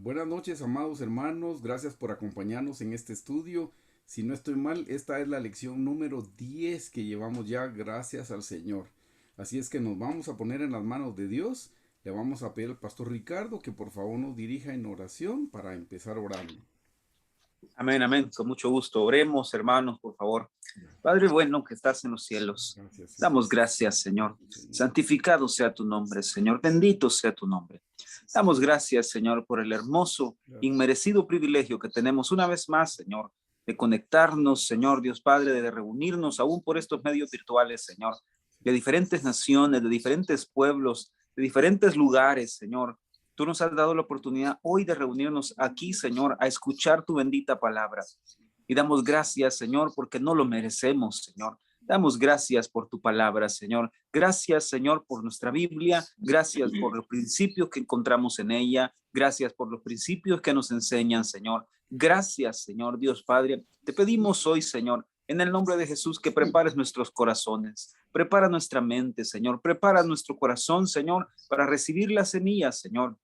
Buenas noches, amados hermanos. Gracias por acompañarnos en este estudio. Si no estoy mal, esta es la lección número 10 que llevamos ya, gracias al Señor. Así es que nos vamos a poner en las manos de Dios. Le vamos a pedir al pastor Ricardo que por favor nos dirija en oración para empezar orando. Amén, amén. Con mucho gusto. Oremos, hermanos, por favor. Padre bueno que estás en los cielos, Gracias, Señor. damos gracias, Señor. Señor. Santificado sea tu nombre, Señor. Bendito sea tu nombre. Damos gracias, Señor, por el hermoso, Gracias. inmerecido privilegio que tenemos una vez más, Señor, de conectarnos, Señor Dios Padre, de reunirnos aún por estos medios virtuales, Señor, de diferentes naciones, de diferentes pueblos, de diferentes lugares, Señor. Tú nos has dado la oportunidad hoy de reunirnos aquí, Señor, a escuchar tu bendita palabra. Y damos gracias, Señor, porque no lo merecemos, Señor. Damos gracias por tu palabra, Señor. Gracias, Señor, por nuestra Biblia. Gracias por los principios que encontramos en ella. Gracias por los principios que nos enseñan, Señor. Gracias, Señor Dios Padre. Te pedimos hoy, Señor, en el nombre de Jesús, que prepares nuestros corazones. Prepara nuestra mente, Señor. Prepara nuestro corazón, Señor, para recibir las semillas, Señor,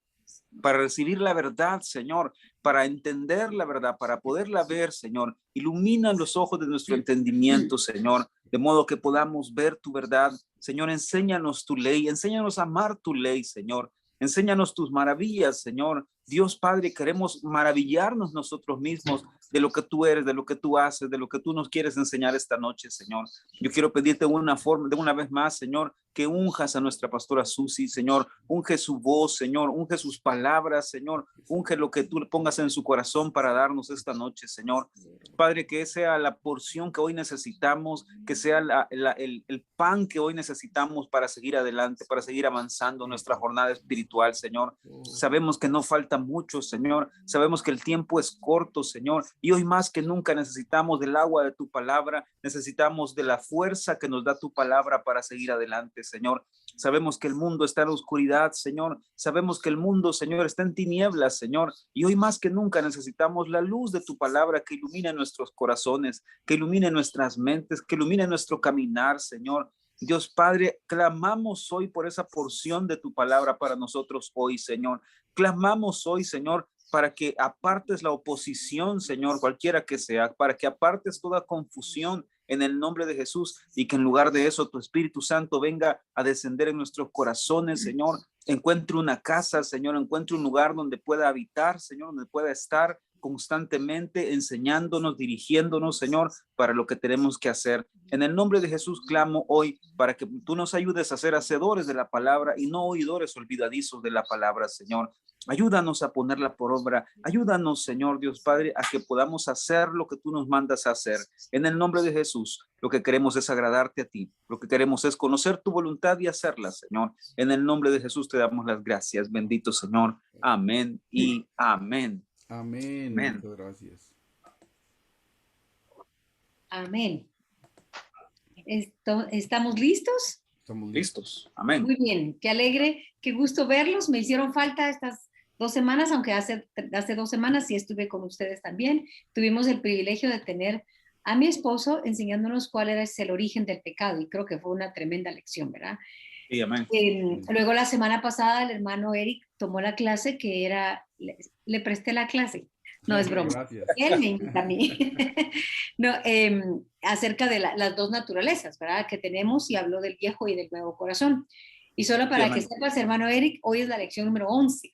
para recibir la verdad, Señor, para entender la verdad, para poderla ver, Señor. Ilumina los ojos de nuestro entendimiento, Señor, de modo que podamos ver tu verdad. Señor, enséñanos tu ley, enséñanos a amar tu ley, Señor. Enséñanos tus maravillas, Señor. Dios Padre, queremos maravillarnos nosotros mismos de lo que tú eres, de lo que tú haces, de lo que tú nos quieres enseñar esta noche, Señor. Yo quiero pedirte de una vez más, Señor, que unjas a nuestra pastora Susi, Señor. Unge su voz, Señor. Unge sus palabras, Señor. Unge lo que tú pongas en su corazón para darnos esta noche, Señor. Padre, que sea la porción que hoy necesitamos, que sea el pan que hoy necesitamos para seguir adelante, para seguir avanzando en nuestra jornada espiritual, Señor. Sabemos que no falta mucho, Señor. Sabemos que el tiempo es corto, Señor. Y hoy más que nunca necesitamos del agua de tu palabra, necesitamos de la fuerza que nos da tu palabra para seguir adelante, Señor. Sabemos que el mundo está en la oscuridad, Señor. Sabemos que el mundo, Señor, está en tinieblas, Señor. Y hoy más que nunca necesitamos la luz de tu palabra que ilumine nuestros corazones, que ilumine nuestras mentes, que ilumine nuestro caminar, Señor. Dios Padre, clamamos hoy por esa porción de tu palabra para nosotros hoy, Señor. Clamamos hoy, Señor, para que apartes la oposición, Señor, cualquiera que sea, para que apartes toda confusión en el nombre de Jesús, y que en lugar de eso tu Espíritu Santo venga a descender en nuestros corazones, Señor. Encuentre una casa, Señor, encuentre un lugar donde pueda habitar, Señor, donde pueda estar constantemente enseñándonos, dirigiéndonos, Señor, para lo que tenemos que hacer. En el nombre de Jesús clamo hoy para que tú nos ayudes a ser hacedores de la palabra y no oidores olvidadizos de la palabra, Señor. Ayúdanos a ponerla por obra. Ayúdanos, Señor Dios Padre, a que podamos hacer lo que tú nos mandas a hacer. En el nombre de Jesús, lo que queremos es agradarte a ti. Lo que queremos es conocer tu voluntad y hacerla, Señor. En el nombre de Jesús te damos las gracias. Bendito Señor. Amén y amén. Amén. Amén. Muchas gracias. Amén. ¿Estamos listos? Estamos Listos. Amén. Muy bien, qué alegre, qué gusto verlos. Me hicieron falta estas 2 semanas, aunque hace 2 semanas sí estuve con ustedes también. Tuvimos el privilegio de tener a mi esposo enseñándonos cuál era el origen del pecado y creo que fue una tremenda lección, ¿verdad? Sí, amén. Luego la semana pasada el hermano Eric tomó la clase que era, le presté la clase. No, es broma. Gracias. Él me invita a mí. No, acerca de las dos naturalezas, ¿verdad? Que tenemos y habló del viejo y del nuevo corazón. Y solo para Sí, que sepas, hermano Eric, hoy es la lección número 11.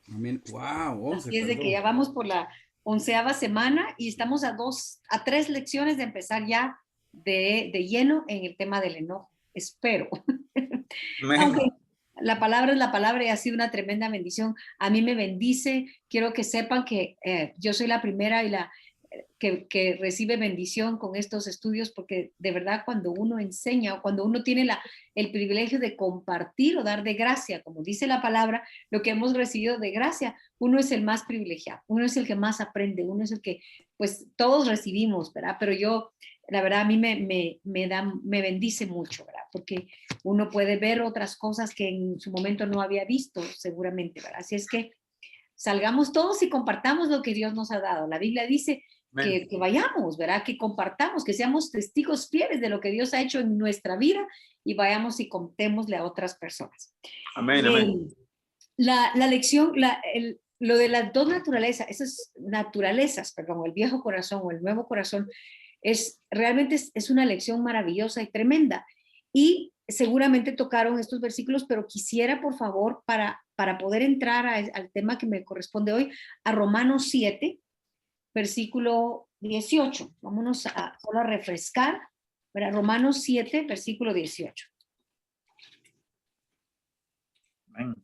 Amén. Wow, 11, Así es de que ya vamos por la 11ª semana y estamos a 3 lecciones de empezar ya de lleno en el tema del enojo. Espero. Amén. Aunque la palabra es la palabra y ha sido una tremenda bendición. A mí me bendice. Quiero que sepan que yo soy la primera y que recibe bendición con estos estudios, porque de verdad cuando uno enseña o cuando uno tiene el privilegio de compartir o dar de gracia, como dice la palabra, lo que hemos recibido de gracia, uno es el más privilegiado, uno es el que más aprende, uno es el que, pues todos recibimos, ¿verdad? Pero yo, la verdad, a mí me bendice mucho, ¿verdad? Porque uno puede ver otras cosas que en su momento no había visto, seguramente, ¿verdad? Así es que salgamos todos y compartamos lo que Dios nos ha dado. La Biblia dice que vayamos, ¿verdad? Que compartamos, que seamos testigos fieles de lo que Dios ha hecho en nuestra vida y vayamos y contémosle a otras personas. Amén, amén. La lección, lo de las dos naturalezas, esas naturalezas, perdón, el viejo corazón o el nuevo corazón, realmente es una lección maravillosa y tremenda. Y seguramente tocaron estos versículos, pero quisiera, por favor, para poder entrar al tema que me corresponde hoy, a Romanos 7, versículo 18. Vámonos solo a refrescar, ¿verdad? Romanos 7, versículo 18. Amén.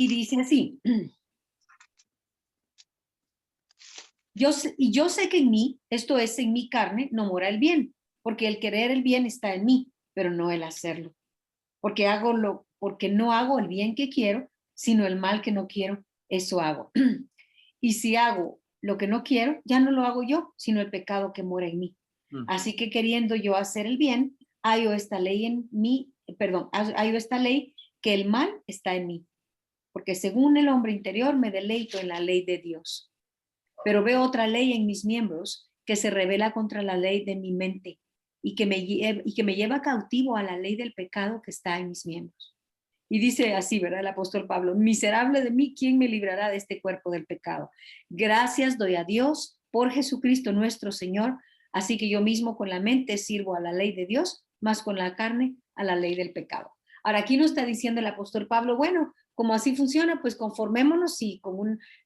Y dice así, yo sé que en mí, esto es en mi carne, no mora el bien, porque el querer el bien está en mí, pero no el hacerlo. Porque no hago el bien que quiero, sino el mal que no quiero, eso hago. Y si hago lo que no quiero, ya no lo hago yo, sino el pecado que mora en mí. Así que queriendo yo hacer el bien, hallo esta ley en mí, hallo esta ley que el mal está en mí. Porque según el hombre interior me deleito en la ley de Dios. Pero veo otra ley en mis miembros que se revela contra la ley de mi mente y que me lleva cautivo a la ley del pecado que está en mis miembros. Y dice así, ¿verdad? El apóstol Pablo, miserable de mí, ¿quién me librará de este cuerpo del pecado? Gracias doy a Dios por Jesucristo nuestro Señor, así que yo mismo con la mente sirvo a la ley de Dios, más con la carne a la ley del pecado. Ahora aquí nos está diciendo el apóstol Pablo, bueno, como así funciona, pues conformémonos y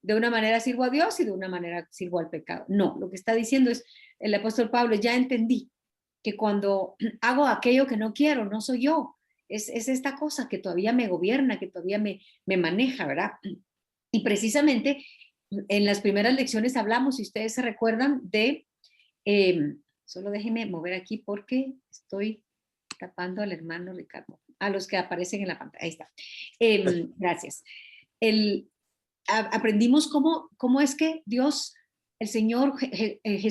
de una manera sirvo a Dios y de una manera sirvo al pecado. No, lo que está diciendo es el apóstol Pablo, ya entendí que cuando hago aquello que no quiero, no soy yo, es esta cosa que todavía me gobierna, que todavía me maneja, ¿verdad? Y precisamente en las primeras lecciones hablamos, si ustedes se recuerdan, de, solo déjenme mover aquí porque estoy tapando al hermano Ricardo, a los que aparecen en la pantalla, ahí está. Gracias. Aprendimos cómo es que Dios, el Señor,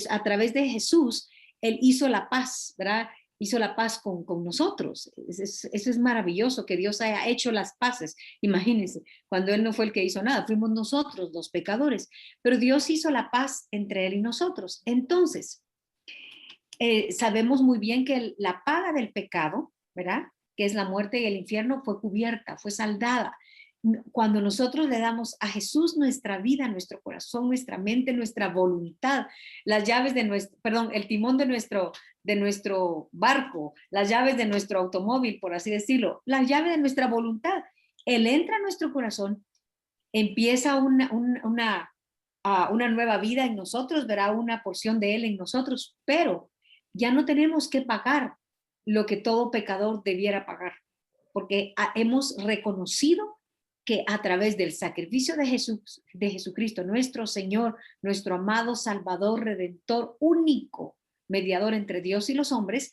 a través de Jesús, Él hizo la paz, ¿verdad? Hizo la paz con nosotros. Eso es maravilloso, que Dios haya hecho las paces. Imagínense, cuando Él no fue el que hizo nada, fuimos nosotros los pecadores, pero Dios hizo la paz entre Él y nosotros. Entonces, sabemos muy bien que la paga del pecado, ¿verdad? Que es la muerte y el infierno, fue cubierta, fue saldada. Cuando nosotros le damos a Jesús nuestra vida, nuestro corazón, nuestra mente, nuestra voluntad, las llaves de el timón de nuestro barco, las llaves de nuestro automóvil, por así decirlo, la llave de nuestra voluntad, Él entra a nuestro corazón, empieza una nueva vida en nosotros, verá una porción de Él en nosotros, pero ya no tenemos que pagar lo que todo pecador debiera pagar, porque hemos reconocido que a través del sacrificio de Jesucristo, nuestro Señor, nuestro amado Salvador, Redentor, único mediador entre Dios y los hombres,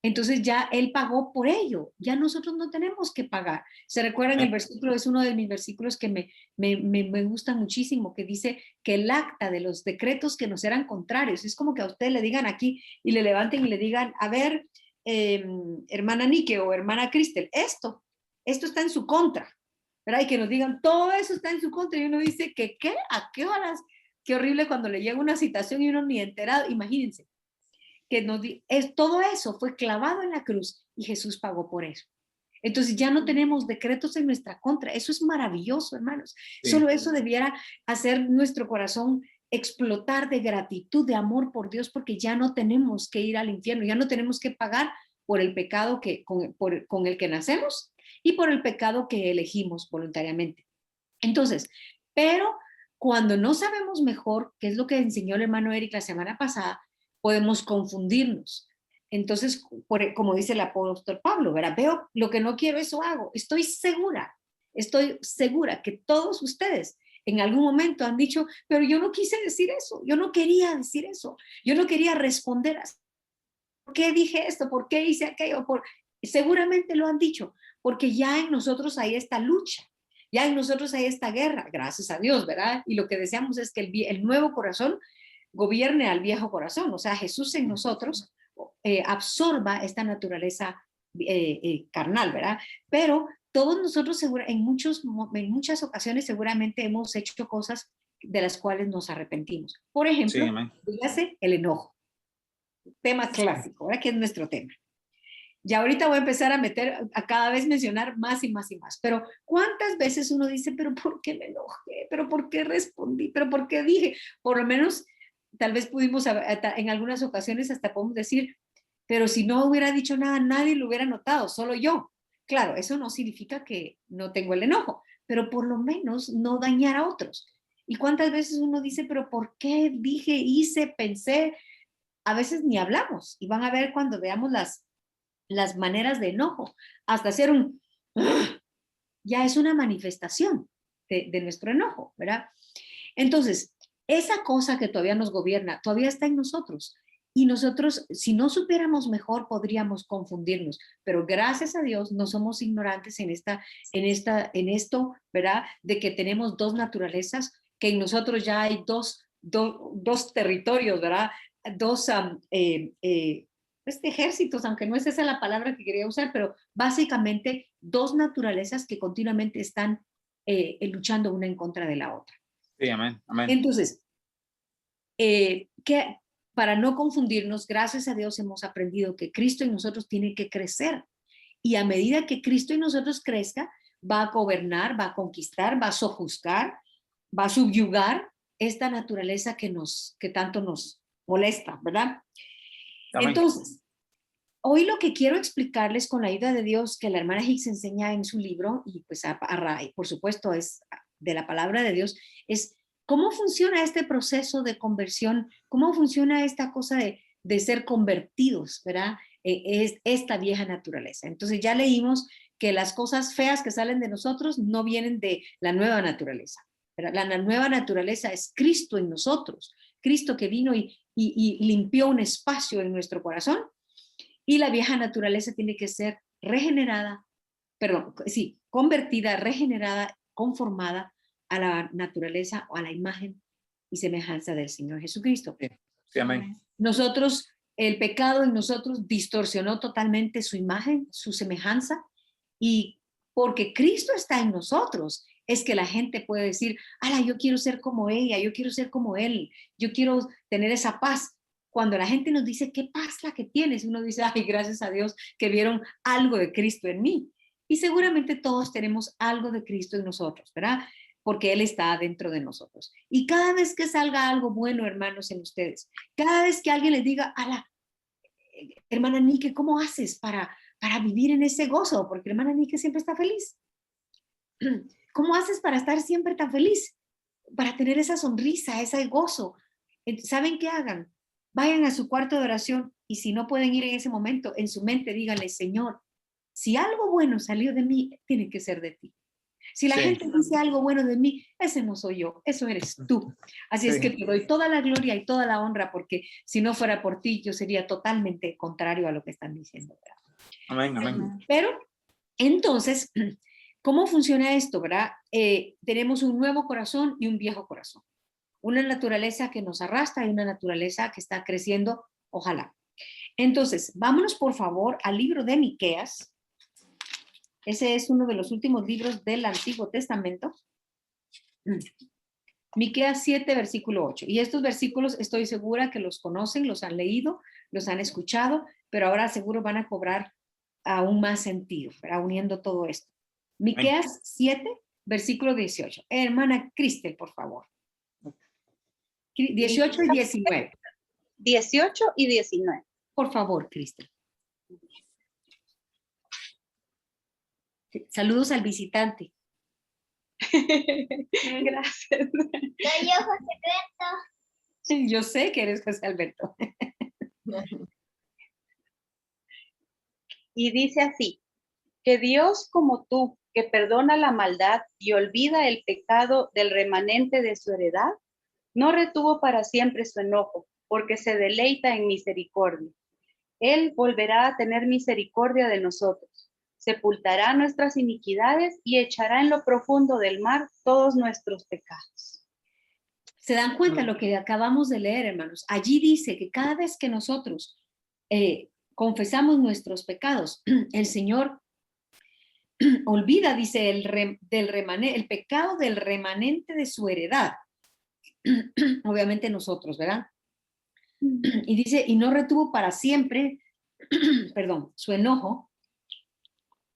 entonces ya Él pagó por ello, ya nosotros no tenemos que pagar. ¿Se recuerdan el versículo? Es uno de mis versículos que me gusta muchísimo, que dice que el acta de los decretos que nos eran contrarios, es como que a usted le digan aquí y le levanten y le digan, a ver, hermana Nike o hermana Cristel, esto está en su contra, ¿verdad? Y que nos digan, todo eso está en su contra, y uno dice, ¿qué? ¿A qué horas? Qué horrible cuando le llega una citación y uno ni enterado, imagínense. Todo eso fue clavado en la cruz y Jesús pagó por eso. Entonces ya no tenemos decretos en nuestra contra. Eso es maravilloso, hermanos. Sí. Solo eso debiera hacer nuestro corazón explotar de gratitud, de amor por Dios, porque ya no tenemos que ir al infierno, ya no tenemos que pagar por el pecado con el que nacemos y por el pecado que elegimos voluntariamente. Entonces, pero cuando no sabemos mejor, que es lo que enseñó el hermano Eric la semana pasada, podemos confundirnos. Entonces, como dice el apóstol Pablo, ¿verdad? Veo lo que no quiero, eso hago. Estoy segura que todos ustedes en algún momento han dicho, pero yo no quise decir eso, yo no quería decir eso, yo no quería responder así. ¿Por qué dije esto? ¿Por qué hice aquello? Seguramente lo han dicho, porque ya en nosotros hay esta lucha, ya en nosotros hay esta guerra, gracias a Dios, ¿verdad? Y lo que deseamos es que el nuevo corazón gobierne al viejo corazón, o sea, Jesús en nosotros absorba esta naturaleza carnal, ¿verdad? Pero todos nosotros en muchas ocasiones seguramente hemos hecho cosas de las cuales nos arrepentimos. Por ejemplo, dígase el enojo, tema clásico, ¿verdad? Que es nuestro tema. Ya ahorita voy a empezar a meter, a cada vez mencionar más y más y más. Pero ¿cuántas veces uno dice, pero ¿por qué me enojé? ¿Pero por qué respondí? ¿Pero por qué dije? Por lo menos, tal vez pudimos, en algunas ocasiones hasta podemos decir, pero si no hubiera dicho nada, nadie lo hubiera notado, solo yo. Claro, eso no significa que no tengo el enojo, pero por lo menos no dañar a otros. ¿Y cuántas veces uno dice, pero por qué dije, hice, pensé? A veces ni hablamos y van a ver cuando veamos las maneras de enojo, hasta hacer un, ya es una manifestación de nuestro enojo, ¿verdad? Entonces, esa cosa que todavía nos gobierna, todavía está en nosotros. Y nosotros, si no supiéramos mejor, podríamos confundirnos. Pero gracias a Dios, no somos ignorantes en esto, ¿verdad? De que tenemos dos naturalezas, que en nosotros ya hay dos territorios, ¿verdad? Dos ejércitos, aunque no es esa la palabra que quería usar, pero básicamente dos naturalezas que continuamente están luchando una en contra de la otra. Sí, amén, amén. Entonces, que para no confundirnos, gracias a Dios hemos aprendido que Cristo en nosotros tiene que crecer. Y a medida que Cristo en nosotros crezca, va a gobernar, va a conquistar, va a sojuzgar, va a subyugar esta naturaleza que tanto nos molesta, ¿verdad? Amén. Entonces, hoy lo que quiero explicarles con la ayuda de Dios, que la hermana Hicks enseña en su libro, y pues por supuesto es de la palabra de Dios, es cómo funciona este proceso de conversión, cómo funciona esta cosa de ser convertidos, ¿verdad? Es esta vieja naturaleza. Entonces ya leímos que las cosas feas que salen de nosotros no vienen de la nueva naturaleza, ¿verdad? La nueva naturaleza es Cristo en nosotros, Cristo que vino y limpió un espacio en nuestro corazón. Y la vieja naturaleza tiene que ser regenerada, convertida, regenerada, conformada a la naturaleza o a la imagen y semejanza del Señor Jesucristo. Sí, amén. Nosotros, el pecado en nosotros distorsionó totalmente su imagen, su semejanza, y porque Cristo está en nosotros, es que la gente puede decir, ala, yo quiero ser como ella, yo quiero ser como él, yo quiero tener esa paz. Cuando la gente nos dice, ¿qué paz la que tienes? Uno dice, ay, gracias a Dios que vieron algo de Cristo en mí. Y seguramente todos tenemos algo de Cristo en nosotros, ¿verdad? Porque Él está dentro de nosotros. Y cada vez que salga algo bueno, hermanos, en ustedes, cada vez que alguien les diga, ala, hermana Nike, ¿cómo haces para vivir en ese gozo? Porque hermana Nike siempre está feliz. ¿Cómo haces para estar siempre tan feliz? Para tener esa sonrisa, ese gozo. ¿Saben qué hagan? Vayan a su cuarto de oración y si no pueden ir en ese momento, en su mente díganle, Señor, si algo bueno salió de mí, tiene que ser de ti. Si la gente dice algo bueno de mí, ese no soy yo, eso eres tú. Así es que te doy toda la gloria y toda la honra, porque si no fuera por ti, yo sería totalmente contrario a lo que están diciendo. Amén, amén. Pero, entonces, ¿cómo funciona esto, verdad? Tenemos un nuevo corazón y un viejo corazón. Una naturaleza que nos arrastra y una naturaleza que está creciendo, ojalá. Entonces, vámonos por favor al libro de Miqueas. Ese es uno de los últimos libros del Antiguo Testamento. Miqueas 7, versículo 8. Y estos versículos estoy segura que los conocen, los han leído, los han escuchado, pero ahora seguro van a cobrar aún más sentido, ¿verdad? Uniendo todo esto. Miqueas 7, versículo 18. Hermana Cristel, por favor. 18 y 19. 18 y 19. Por favor, Cristel. Saludos al visitante. Gracias. Soy yo, José Alberto. Yo sé que eres José Alberto. Y dice así, que Dios como tú, que perdona la maldad y olvida el pecado del remanente de su heredad, no retuvo para siempre su enojo, porque se deleita en misericordia. Él volverá a tener misericordia de nosotros, sepultará nuestras iniquidades y echará en lo profundo del mar todos nuestros pecados. ¿Se dan cuenta lo que acabamos de leer, hermanos? Allí dice que cada vez que nosotros confesamos nuestros pecados, el Señor olvida, dice, el pecado del remanente de su heredad. Obviamente nosotros, ¿verdad? Y dice, y no retuvo para siempre perdón, su enojo,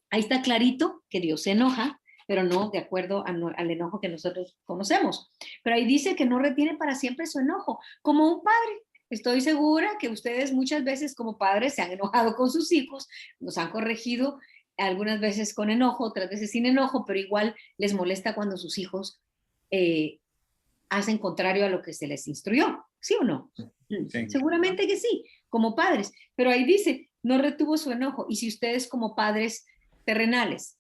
ahí está clarito que Dios se enoja, pero no de acuerdo al enojo que nosotros conocemos. Pero ahí dice que no retiene para siempre su enojo, como un padre. Estoy segura que ustedes muchas veces como padres se han enojado con sus hijos, nos han corregido algunas veces con enojo, otras veces sin enojo, pero igual les molesta cuando sus hijos hacen contrario a lo que se les instruyó, ¿sí o no? Sí. Seguramente que sí, como padres, pero ahí dice, no retuvo su enojo. Y si ustedes como padres terrenales,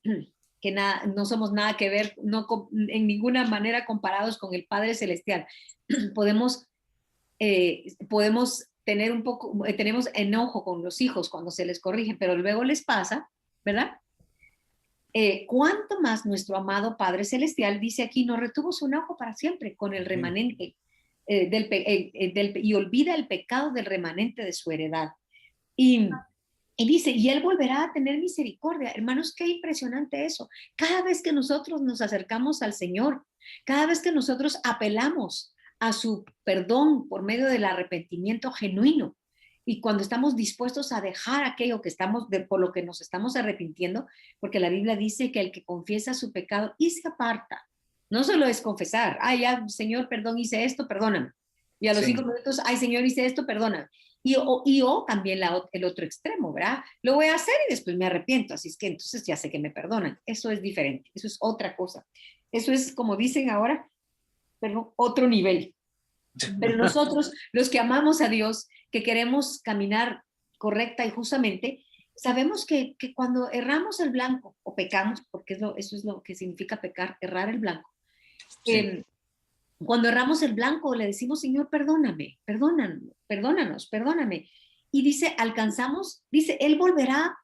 que no somos nada que ver, no en ninguna manera comparados con el Padre Celestial, podemos tener tenemos enojo con los hijos cuando se les corrige, pero luego les pasa, ¿verdad? Cuánto más nuestro amado Padre Celestial, dice aquí, no retuvo su enojo para siempre con el remanente y olvida el pecado del remanente de su heredad. Y dice, y Él volverá a tener misericordia. Hermanos, qué impresionante eso. Cada vez que nosotros nos acercamos al Señor, cada vez que nosotros apelamos a su perdón por medio del arrepentimiento genuino, y cuando estamos dispuestos a dejar aquello que por lo que nos estamos arrepintiendo, porque la Biblia dice que el que confiesa su pecado y se aparta, no solo es confesar, ay, ya, Señor, perdón, hice esto, perdóname. Y a los 5 minutos, ay, Señor, hice esto, perdóname. O también el otro extremo, ¿verdad? Lo voy a hacer y después me arrepiento, así es que entonces ya sé que me perdonan. Eso es diferente, eso es otra cosa. Eso es, como dicen ahora, perdón, otro nivel. Pero nosotros, los que amamos a Dios, que queremos caminar correcta y justamente, sabemos que cuando erramos el blanco o pecamos, porque eso es lo que significa pecar, errar el blanco. Sí. Cuando erramos el blanco, le decimos, Señor, perdóname, perdóname. Y dice, dice, Él volverá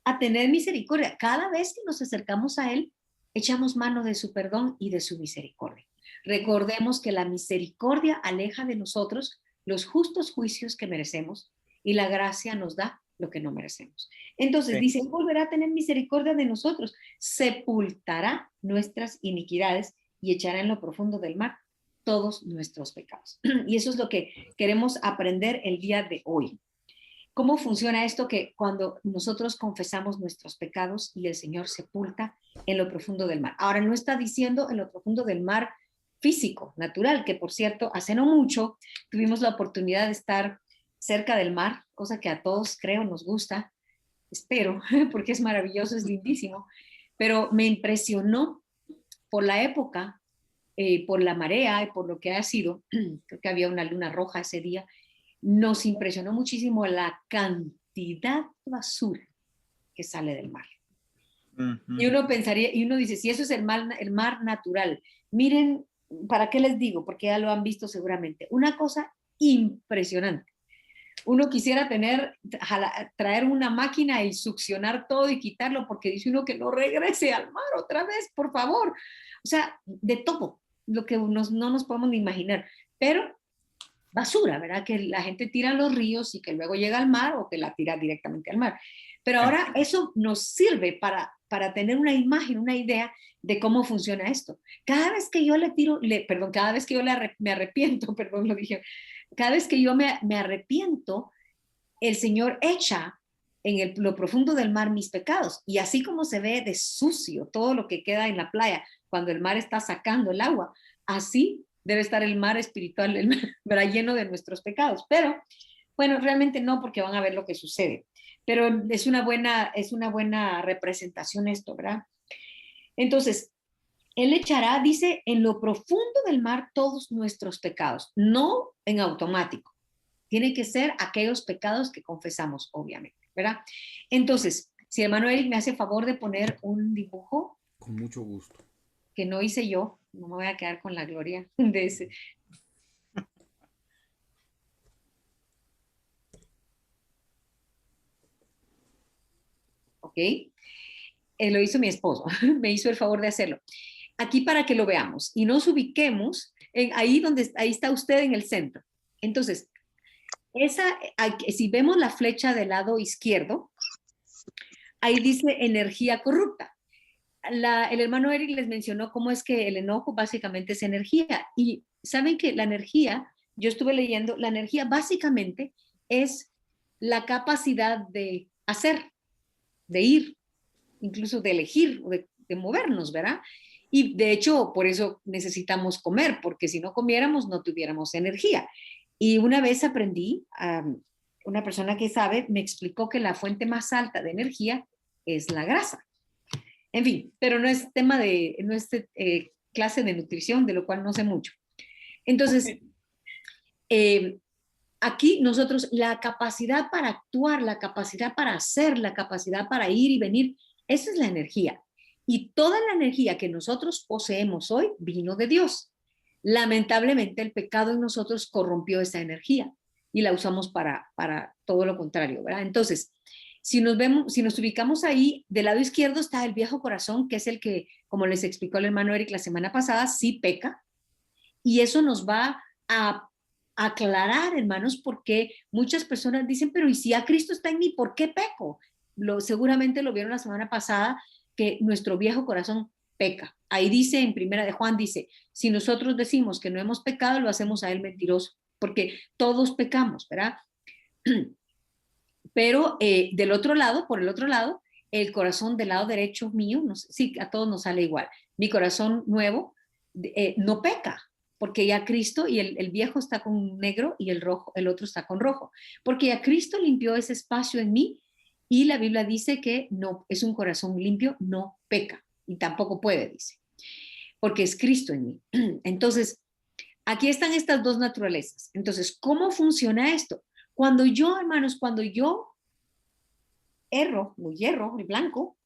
a tener misericordia. Cada vez que nos acercamos a Él, echamos mano de su perdón y de su misericordia. Recordemos que la misericordia aleja de nosotros los justos juicios que merecemos y la gracia nos da lo que no merecemos. Entonces dice, Él volverá a tener misericordia de nosotros, sepultará nuestras iniquidades y echará en lo profundo del mar todos nuestros pecados. Y eso es lo que queremos aprender el día de hoy. ¿Cómo funciona esto? Que cuando nosotros confesamos nuestros pecados y el Señor sepulta en lo profundo del mar. Ahora, no está diciendo en lo profundo del mar físico, natural, que por cierto, hace no mucho tuvimos la oportunidad de estar cerca del mar, cosa que a todos creo nos gusta, espero, porque es maravilloso, es lindísimo, pero me impresionó por la época, por la marea y por lo que ha sido, creo que había una luna roja ese día, nos impresionó muchísimo la cantidad de basura que sale del mar. Y uno pensaría, y uno dice, si eso es el mar natural, miren, ¿para qué les digo? Porque ya lo han visto seguramente. Una cosa impresionante. Uno quisiera traer una máquina y succionar todo y quitarlo, porque dice uno que no regrese al mar otra vez, por favor. O sea, de todo, lo que no nos podemos ni imaginar. Pero basura, ¿verdad? Que la gente tira a los ríos y que luego llega al mar o que la tira directamente al mar. Pero ahora eso nos sirve para tener una imagen, una idea de cómo funciona esto. Cada vez que yo cada vez que yo me arrepiento, perdón, lo dije, cada vez que yo me arrepiento, el Señor echa en lo profundo del mar mis pecados. Y así como se ve de sucio todo lo que queda en la playa cuando el mar está sacando el agua, así debe estar el mar espiritual, ¿verdad? Lleno de nuestros pecados. Pero, bueno, realmente no, porque van a ver lo que sucede. Pero es una buena representación esto, ¿verdad? Entonces, Él echará, dice, en lo profundo del mar todos nuestros pecados, no en automático. Tiene que ser aquellos pecados que confesamos, obviamente, ¿verdad? Entonces, si hermano Eric me hace favor de poner un dibujo. Con mucho gusto. Que no hice yo, no me voy a quedar con la gloria de ese. ¿Ok? Lo hizo mi esposo, me hizo el favor de hacerlo. Aquí para que lo veamos y nos ubiquemos ahí está usted en el centro. Entonces, si vemos la flecha del lado izquierdo, ahí dice energía corrupta. El hermano Eric les mencionó cómo es que el enojo básicamente es energía. Y saben que la energía, yo estuve leyendo, la energía básicamente es la capacidad de hacer, de ir, incluso de elegir, de movernos, ¿verdad? Y de hecho, por eso necesitamos comer, porque si no comiéramos no tuviéramos energía. Y una vez aprendí, una persona que sabe me explicó que la fuente más alta de energía es la grasa. En fin, pero no es tema de, no es clase de nutrición, de lo cual no sé mucho. Entonces, aquí nosotros, la capacidad para actuar, la capacidad para hacer, la capacidad para ir y venir, esa es la energía. Y toda la energía que nosotros poseemos hoy vino de Dios. Lamentablemente el pecado en nosotros corrompió esa energía y la usamos para todo lo contrario, ¿verdad? Entonces, si nos ubicamos ahí, del lado izquierdo está el viejo corazón, que es el que, como les explicó el hermano Eric la semana pasada, sí peca. Y eso nos va a aclarar, hermanos, porque muchas personas dicen, pero ¿y si a Cristo está en mí, por qué peco? Seguramente lo vieron la semana pasada, que nuestro viejo corazón peca. Ahí dice, en primera de Juan, dice, si nosotros decimos que no hemos pecado, lo hacemos a él mentiroso, porque todos pecamos, ¿verdad? Pero del otro lado, por el otro lado, el corazón del lado derecho mío, no sé, sí, a todos nos sale igual. Mi corazón nuevo no peca, porque ya Cristo, y el viejo está con negro y el otro está con rojo, porque ya Cristo limpió ese espacio en mí, y la Biblia dice que no, es un corazón limpio, no peca, y tampoco puede, dice, porque es Cristo en mí. Entonces, aquí están estas dos naturalezas. Entonces, ¿cómo funciona esto? Cuando yo, hermanos, cuando yo erro, el blanco,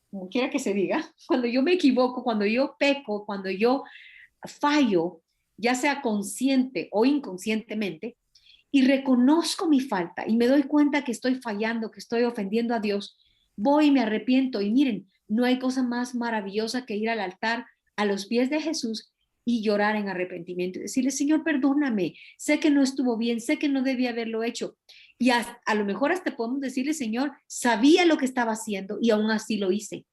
como quiera que se diga, cuando yo me equivoco, cuando yo peco, cuando yo fallo, ya sea consciente o inconscientemente, y reconozco mi falta y me doy cuenta que estoy fallando, que estoy ofendiendo a Dios, voy y me arrepiento. Y miren, no hay cosa más maravillosa que ir al altar a los pies de Jesús y llorar en arrepentimiento y decirle, Señor, perdóname, sé que no estuvo bien, sé que no debía haberlo hecho. Y a lo mejor hasta podemos decirle, Señor, sabía lo que estaba haciendo y aún así lo hice.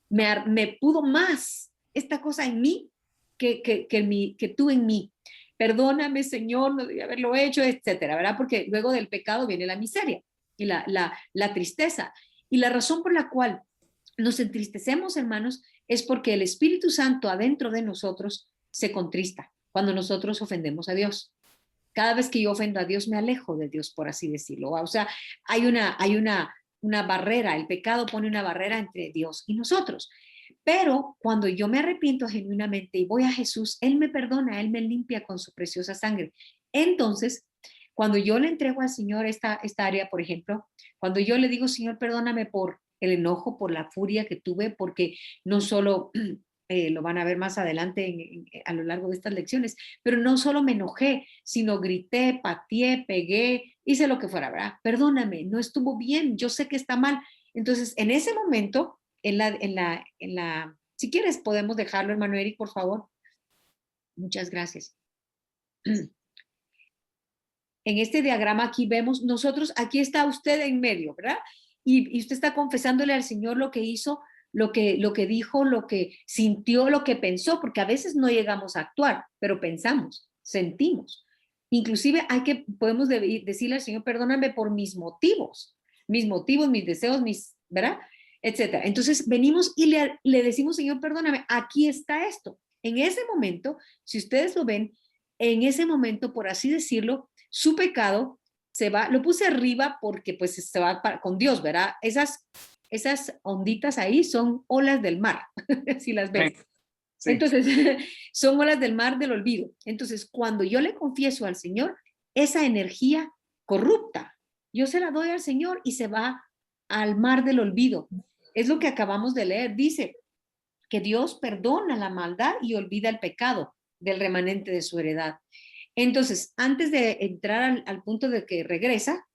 Me pudo más esta cosa en mí que tú en mí. Perdóname, Señor, no debía haberlo hecho, etcétera, ¿verdad? Porque luego del pecado viene la miseria y la tristeza. Y la razón por la cual nos entristecemos, hermanos, es porque el Espíritu Santo adentro de nosotros se contrista cuando nosotros ofendemos a Dios. Cada vez que yo ofendo a Dios, me alejo de Dios, por así decirlo. O sea, hay una barrera, el pecado pone una barrera entre Dios y nosotros. Pero cuando yo me arrepiento genuinamente y voy a Jesús, Él me perdona, Él me limpia con su preciosa sangre. Entonces, cuando yo le entrego al Señor esta área, por ejemplo, cuando yo le digo, Señor, perdóname por el enojo, por la furia que tuve, porque no solo lo van a ver más adelante a lo largo de estas lecciones, pero no solo me enojé, sino grité, pateé, pegué, hice lo que fuera, ¿verdad? Perdóname, no estuvo bien, yo sé que está mal. Entonces, en ese momento, si quieres podemos dejarlo, hermano Eric, por favor. Muchas gracias. En este diagrama aquí vemos, nosotros, aquí está usted en medio, ¿verdad? Y usted está confesándole al Señor lo que hizo, lo que dijo, lo que sintió, lo que pensó, porque a veces no llegamos a actuar, pero pensamos, sentimos. Inclusive podemos decirle al Señor, perdóname por mis motivos, mis deseos, ¿verdad? Etcétera. Entonces venimos y le decimos, Señor, perdóname, aquí está esto. En ese momento, si ustedes lo ven, en ese momento, por así decirlo, su pecado se va, lo puse arriba porque pues se va con Dios, ¿verdad? Esas onditas ahí son olas del mar, si las ven. Sí. Entonces, son olas del mar del olvido. Entonces, cuando yo le confieso al Señor, esa energía corrupta, yo se la doy al Señor y se va al mar del olvido. Es lo que acabamos de leer. Dice que Dios perdona la maldad y olvida el pecado del remanente de su heredad. Entonces, antes de entrar al punto de que regresa,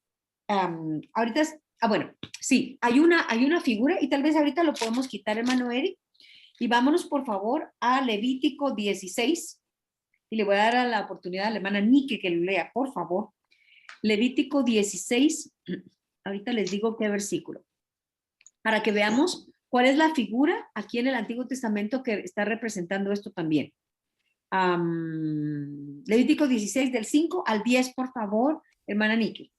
ahorita, bueno, sí, hay una figura y tal vez ahorita lo podemos quitar, hermano Eric, y vámonos por favor a Levítico 16, y le voy a dar la oportunidad a la hermana Nike que lo lea, por favor. Levítico 16, ahorita les digo qué versículo, para que veamos cuál es la figura aquí en el Antiguo Testamento que está representando esto también. Levítico 16 del 5 al 10, por favor, hermana Niki.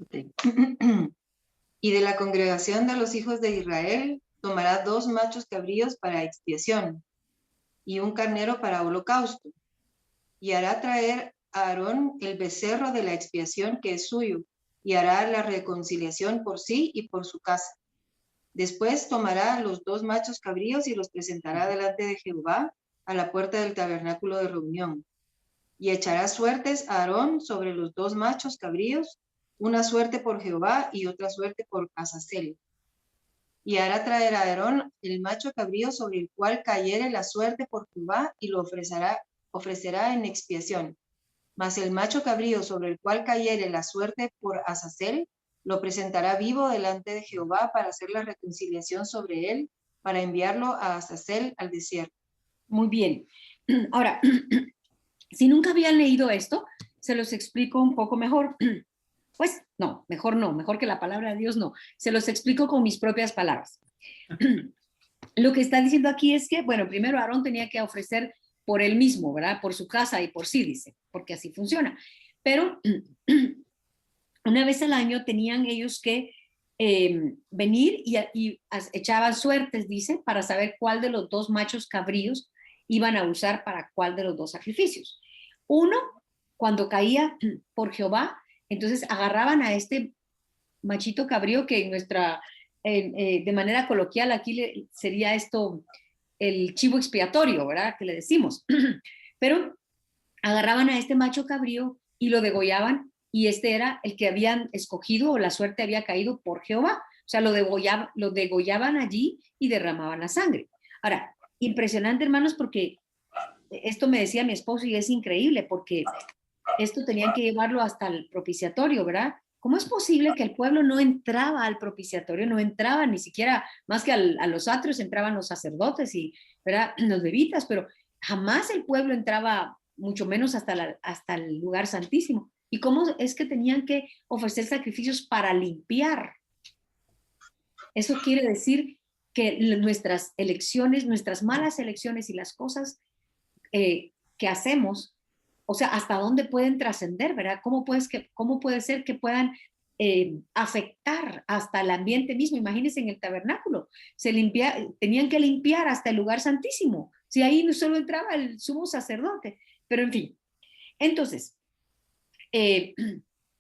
Ok. Y de la congregación de los hijos de Israel tomará 2 machos cabríos para expiación y un carnero para holocausto. Y hará traer a Aarón el becerro de la expiación que es suyo, y hará la reconciliación por sí y por su casa. Después tomará los 2 machos cabríos y los presentará delante de Jehová a la puerta del tabernáculo de reunión. Y echará suertes a Aarón sobre los 2 machos cabríos, una suerte por Jehová y otra suerte por Azazel. Y hará traer a Aarón el macho cabrío sobre el cual cayere la suerte por Jehová y lo ofrecerá en expiación. Mas el macho cabrío sobre el cual cayere la suerte por Azazel, lo presentará vivo delante de Jehová para hacer la reconciliación sobre él, para enviarlo a Azazel al desierto. Muy bien. Ahora, si nunca habían leído esto, se los explico un poco mejor. Pues no, mejor que la palabra de Dios no. Se los explico con mis propias palabras. Lo que está diciendo aquí es que, bueno, primero Aarón tenía que ofrecer por él mismo, ¿verdad? Por su casa y por sí, dice, porque así funciona. Pero una vez al año tenían ellos que venir y echaban suertes, dice, para saber cuál de los 2 machos cabríos iban a usar para cuál de los 2 sacrificios. Uno, cuando caía por Jehová, entonces agarraban a este machito cabrío que en nuestra, de manera coloquial aquí sería esto el chivo expiatorio, ¿verdad? Que le decimos. Pero agarraban a este macho cabrío y lo degollaban, y este era el que habían escogido o la suerte había caído por Jehová. O sea, lo degollaban allí y derramaban la sangre. Ahora, impresionante, hermanos, porque esto me decía mi esposo y es increíble, porque esto tenían que llevarlo hasta el propiciatorio, ¿verdad? ¿Cómo es posible que el pueblo no entraba al propiciatorio, no entraba ni siquiera, más que a los atrios entraban los sacerdotes y, ¿verdad?, los levitas, pero jamás el pueblo entraba, mucho menos hasta el lugar santísimo? ¿Y cómo es que tenían que ofrecer sacrificios para limpiar? Eso quiere decir que nuestras elecciones, nuestras malas elecciones y las cosas que hacemos, o sea, hasta dónde pueden trascender, ¿verdad? ¿Cómo puede ser que puedan afectar hasta el ambiente mismo? Imagínense en el tabernáculo, tenían que limpiar hasta el lugar santísimo. Si ahí no solo entraba el sumo sacerdote, pero en fin. Entonces,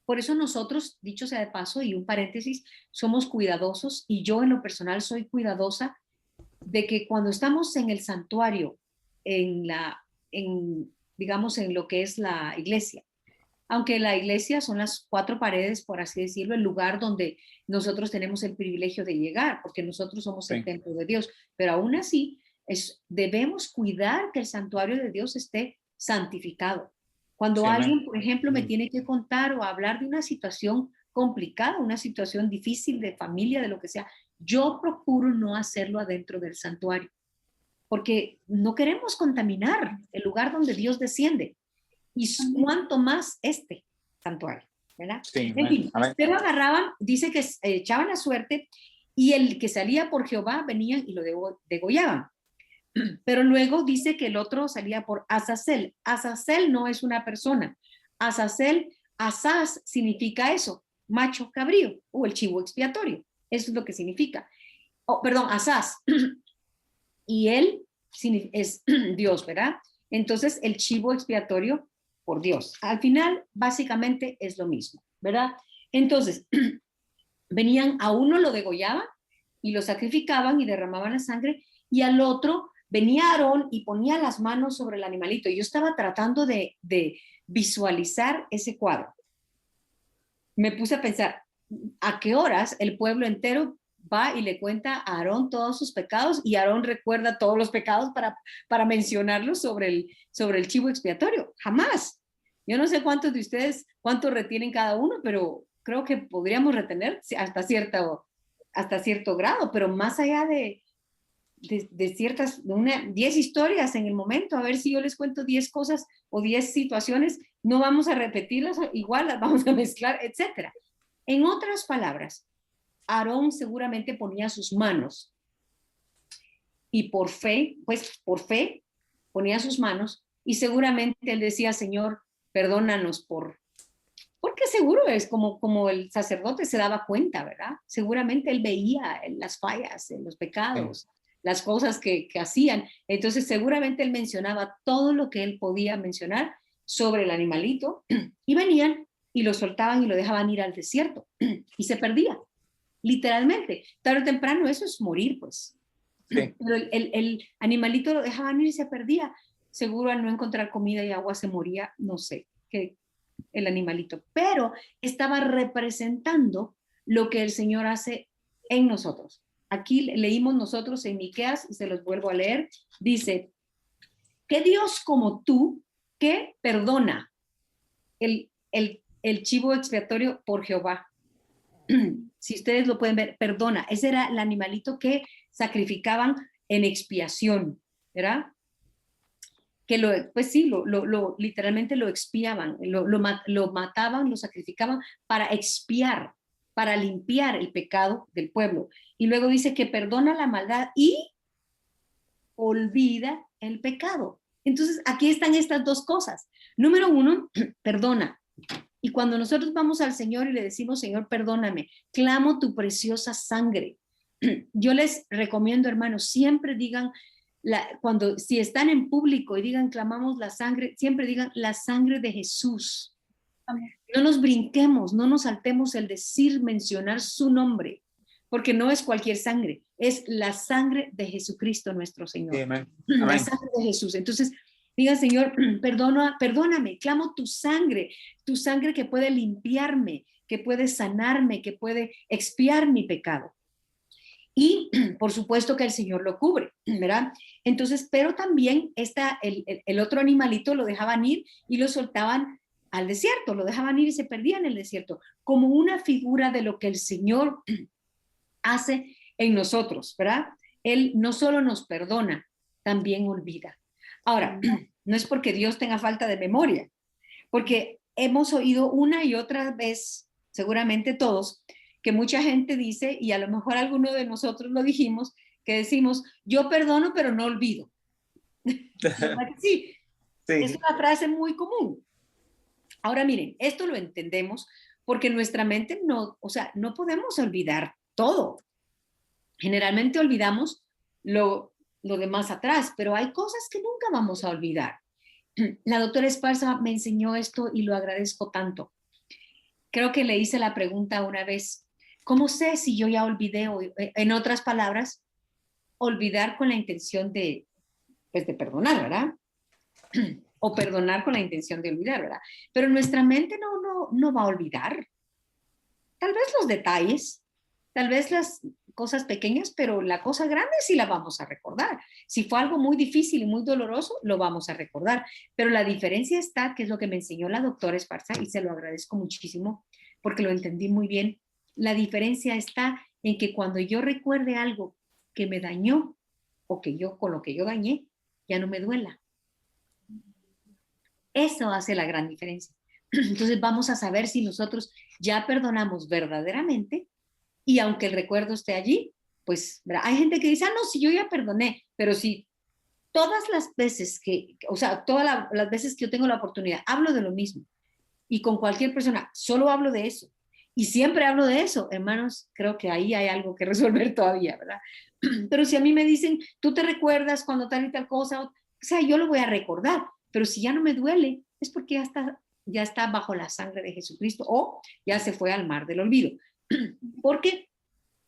por eso nosotros, dicho sea de paso y un paréntesis, somos cuidadosos, y yo en lo personal soy cuidadosa de que cuando estamos en el santuario, digamos, en lo que es la iglesia, aunque la iglesia son las 4 paredes, por así decirlo, el lugar donde nosotros tenemos el privilegio de llegar, porque nosotros somos el templo de Dios, pero aún así debemos cuidar que el santuario de Dios esté santificado. Cuando alguien, por ejemplo, me tiene que contar o hablar de una situación complicada, una situación difícil de familia, de lo que sea, yo procuro no hacerlo adentro del santuario, porque no queremos contaminar el lugar donde Dios desciende, y cuanto más este santuario, ¿verdad? Sí, en fin, pero agarraban, dice que echaban la suerte, y el que salía por Jehová venían y lo degollaban. Pero luego dice que el otro salía por Azazel. Azazel no es una persona. Azazel, Azaz significa eso, macho cabrío, o el chivo expiatorio. Eso es lo que significa. Perdón, Azaz. Y él es Dios, ¿verdad? Entonces, el chivo expiatorio por Dios. Al final, básicamente es lo mismo, ¿verdad? Entonces, venían, a uno lo degollaban y lo sacrificaban y derramaban la sangre, y al otro venía Aarón y ponía las manos sobre el animalito. Yo estaba tratando de visualizar ese cuadro. Me puse a pensar, ¿a qué horas el pueblo entero va y le cuenta a Aarón todos sus pecados, y Aarón recuerda todos los pecados para mencionarlos sobre el chivo expiatorio? Jamás. Yo no sé cuántos de ustedes, cuánto retienen cada uno, pero creo que podríamos retener hasta cierto grado, pero más allá de ciertas, 10 historias en el momento, a ver si yo les cuento 10 cosas o 10 situaciones, no vamos a repetirlas, igual las vamos a mezclar, etc. En otras palabras, Aarón seguramente ponía sus manos, y por fe ponía sus manos, y seguramente él decía: Señor, perdónanos por porque seguro es como el sacerdote se daba cuenta, ¿verdad? Seguramente él veía las fallas, los pecados, las cosas que hacían. Entonces seguramente él mencionaba todo lo que él podía mencionar sobre el animalito y venían y lo soltaban y lo dejaban ir al desierto y se perdía, literalmente. Tarde o temprano eso es morir, pues. Sí. Pero el animalito lo dejaban ir y se perdía. Seguro al no encontrar comida y agua se moría, no sé, que el animalito. Pero estaba representando lo que el Señor hace en nosotros. Aquí leímos nosotros en Miqueas, y se los vuelvo a leer, dice, que Dios como tú, que perdona el chivo expiatorio por Jehová. Si ustedes lo pueden ver, perdona. Ese era el animalito que sacrificaban en expiación, ¿verdad? Que pues sí, literalmente lo expiaban, lo mataban, lo sacrificaban para expiar, para limpiar el pecado del pueblo. Y luego dice que perdona la maldad y olvida el pecado. Entonces, aquí están estas dos cosas. Número uno, perdona. Y cuando nosotros vamos al Señor y le decimos, Señor, perdóname, clamo tu preciosa sangre. Yo les recomiendo, hermanos, siempre digan, si están en público y digan, clamamos la sangre, siempre digan la sangre de Jesús. No nos brinquemos, no nos saltemos el decir, mencionar su nombre, porque no es cualquier sangre, es la sangre de Jesucristo nuestro Señor. Amén. La sangre de Jesús. Entonces, diga, Señor, perdóname, clamo tu sangre que puede limpiarme, que puede sanarme, que puede expiar mi pecado. Y por supuesto que el Señor lo cubre, ¿verdad? Entonces, pero también el otro animalito lo dejaban ir y lo soltaban al desierto, lo dejaban ir y se perdían en el desierto, como una figura de lo que el Señor hace en nosotros, ¿verdad? Él no solo nos perdona, también olvida. Ahora, no es porque Dios tenga falta de memoria, porque hemos oído una y otra vez, seguramente todos, que mucha gente dice, y a lo mejor alguno de nosotros lo dijimos, que decimos, yo perdono pero no olvido. Sí, es una frase muy común. Ahora miren, esto lo entendemos porque nuestra mente no podemos olvidar todo. Generalmente olvidamos lo de más atrás, pero hay cosas que nunca vamos a olvidar. La doctora Esparza me enseñó esto y lo agradezco tanto. Creo que le hice la pregunta una vez, ¿cómo sé si yo ya olvidé? En otras palabras, olvidar con la intención de perdonar, ¿verdad? O perdonar con la intención de olvidar, ¿verdad? Pero nuestra mente no va a olvidar. Tal vez los detalles, tal vez las cosas pequeñas, pero la cosa grande sí la vamos a recordar. Si fue algo muy difícil y muy doloroso, lo vamos a recordar. Pero la diferencia está, que es lo que me enseñó la doctora Esparza, y se lo agradezco muchísimo porque lo entendí muy bien. La diferencia está en que cuando yo recuerde algo que me dañó o con lo que yo dañé, ya no me duela. Eso hace la gran diferencia. Entonces vamos a saber si nosotros ya perdonamos verdaderamente, y aunque el recuerdo esté allí, pues ¿verdad? Hay gente que dice, no, si yo ya perdoné, pero si todas las veces todas las veces que yo tengo la oportunidad, hablo de lo mismo, y con cualquier persona, solo hablo de eso, y siempre hablo de eso, hermanos, creo que ahí hay algo que resolver todavía, ¿verdad? Pero si a mí me dicen, tú te recuerdas cuando tal y tal cosa, yo lo voy a recordar, pero si ya no me duele, es porque ya está bajo la sangre de Jesucristo, o ya se fue al mar del olvido. Porque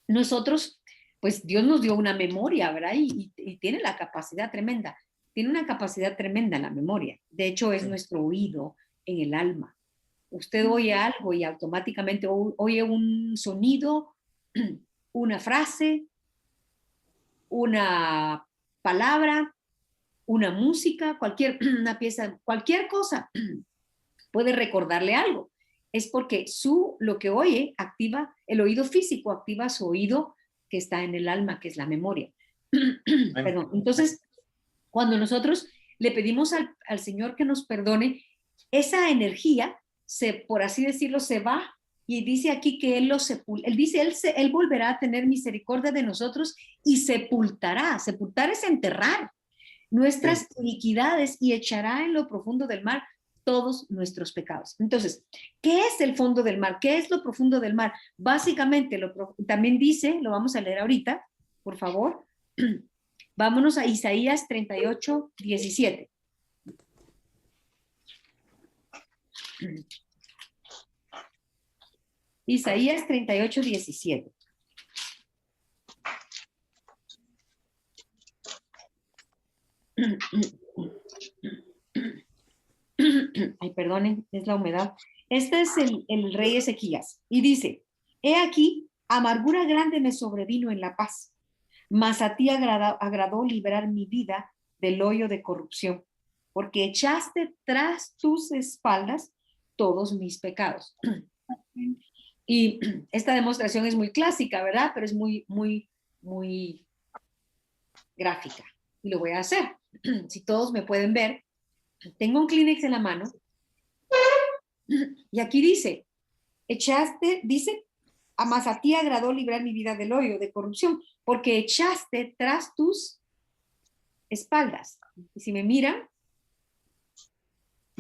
nosotros, pues Dios nos dio una memoria, ¿verdad? Y tiene la capacidad tremenda, tiene una capacidad tremenda la memoria. De hecho, es nuestro oído en el alma. Usted oye algo y automáticamente oye un sonido, una frase, una palabra, una música, una pieza, cualquier cosa puede recordarle algo. Es porque lo que oye activa el oído físico, activa su oído que está en el alma, que es la memoria. Perdón. Entonces, cuando nosotros le pedimos al Señor que nos perdone, esa energía, por así decirlo, se va, y dice aquí que Él Él dice, él volverá a tener misericordia de nosotros y sepultará. Sepultar es enterrar nuestras iniquidades y echará en lo profundo del mar todos nuestros pecados. Entonces, ¿qué es el fondo del mar? ¿Qué es lo profundo del mar? Básicamente, también dice, lo vamos a leer ahorita, por favor. Vámonos a Isaías 38, 17. Isaías 38, 17. Ay, perdonen, es la humedad. Este es el rey Ezequías y dice, he aquí, amargura grande me sobrevino en la paz, mas a ti agradó liberar mi vida del hoyo de corrupción, porque echaste tras tus espaldas todos mis pecados. Y esta demostración es muy clásica, ¿verdad? Pero es muy, muy, muy gráfica. Y lo voy a hacer. Si todos me pueden ver, tengo un Kleenex en la mano. Y aquí dice, dice, mas a ti agradó librar mi vida del hoyo de corrupción, porque echaste tras tus espaldas. Y si me miran,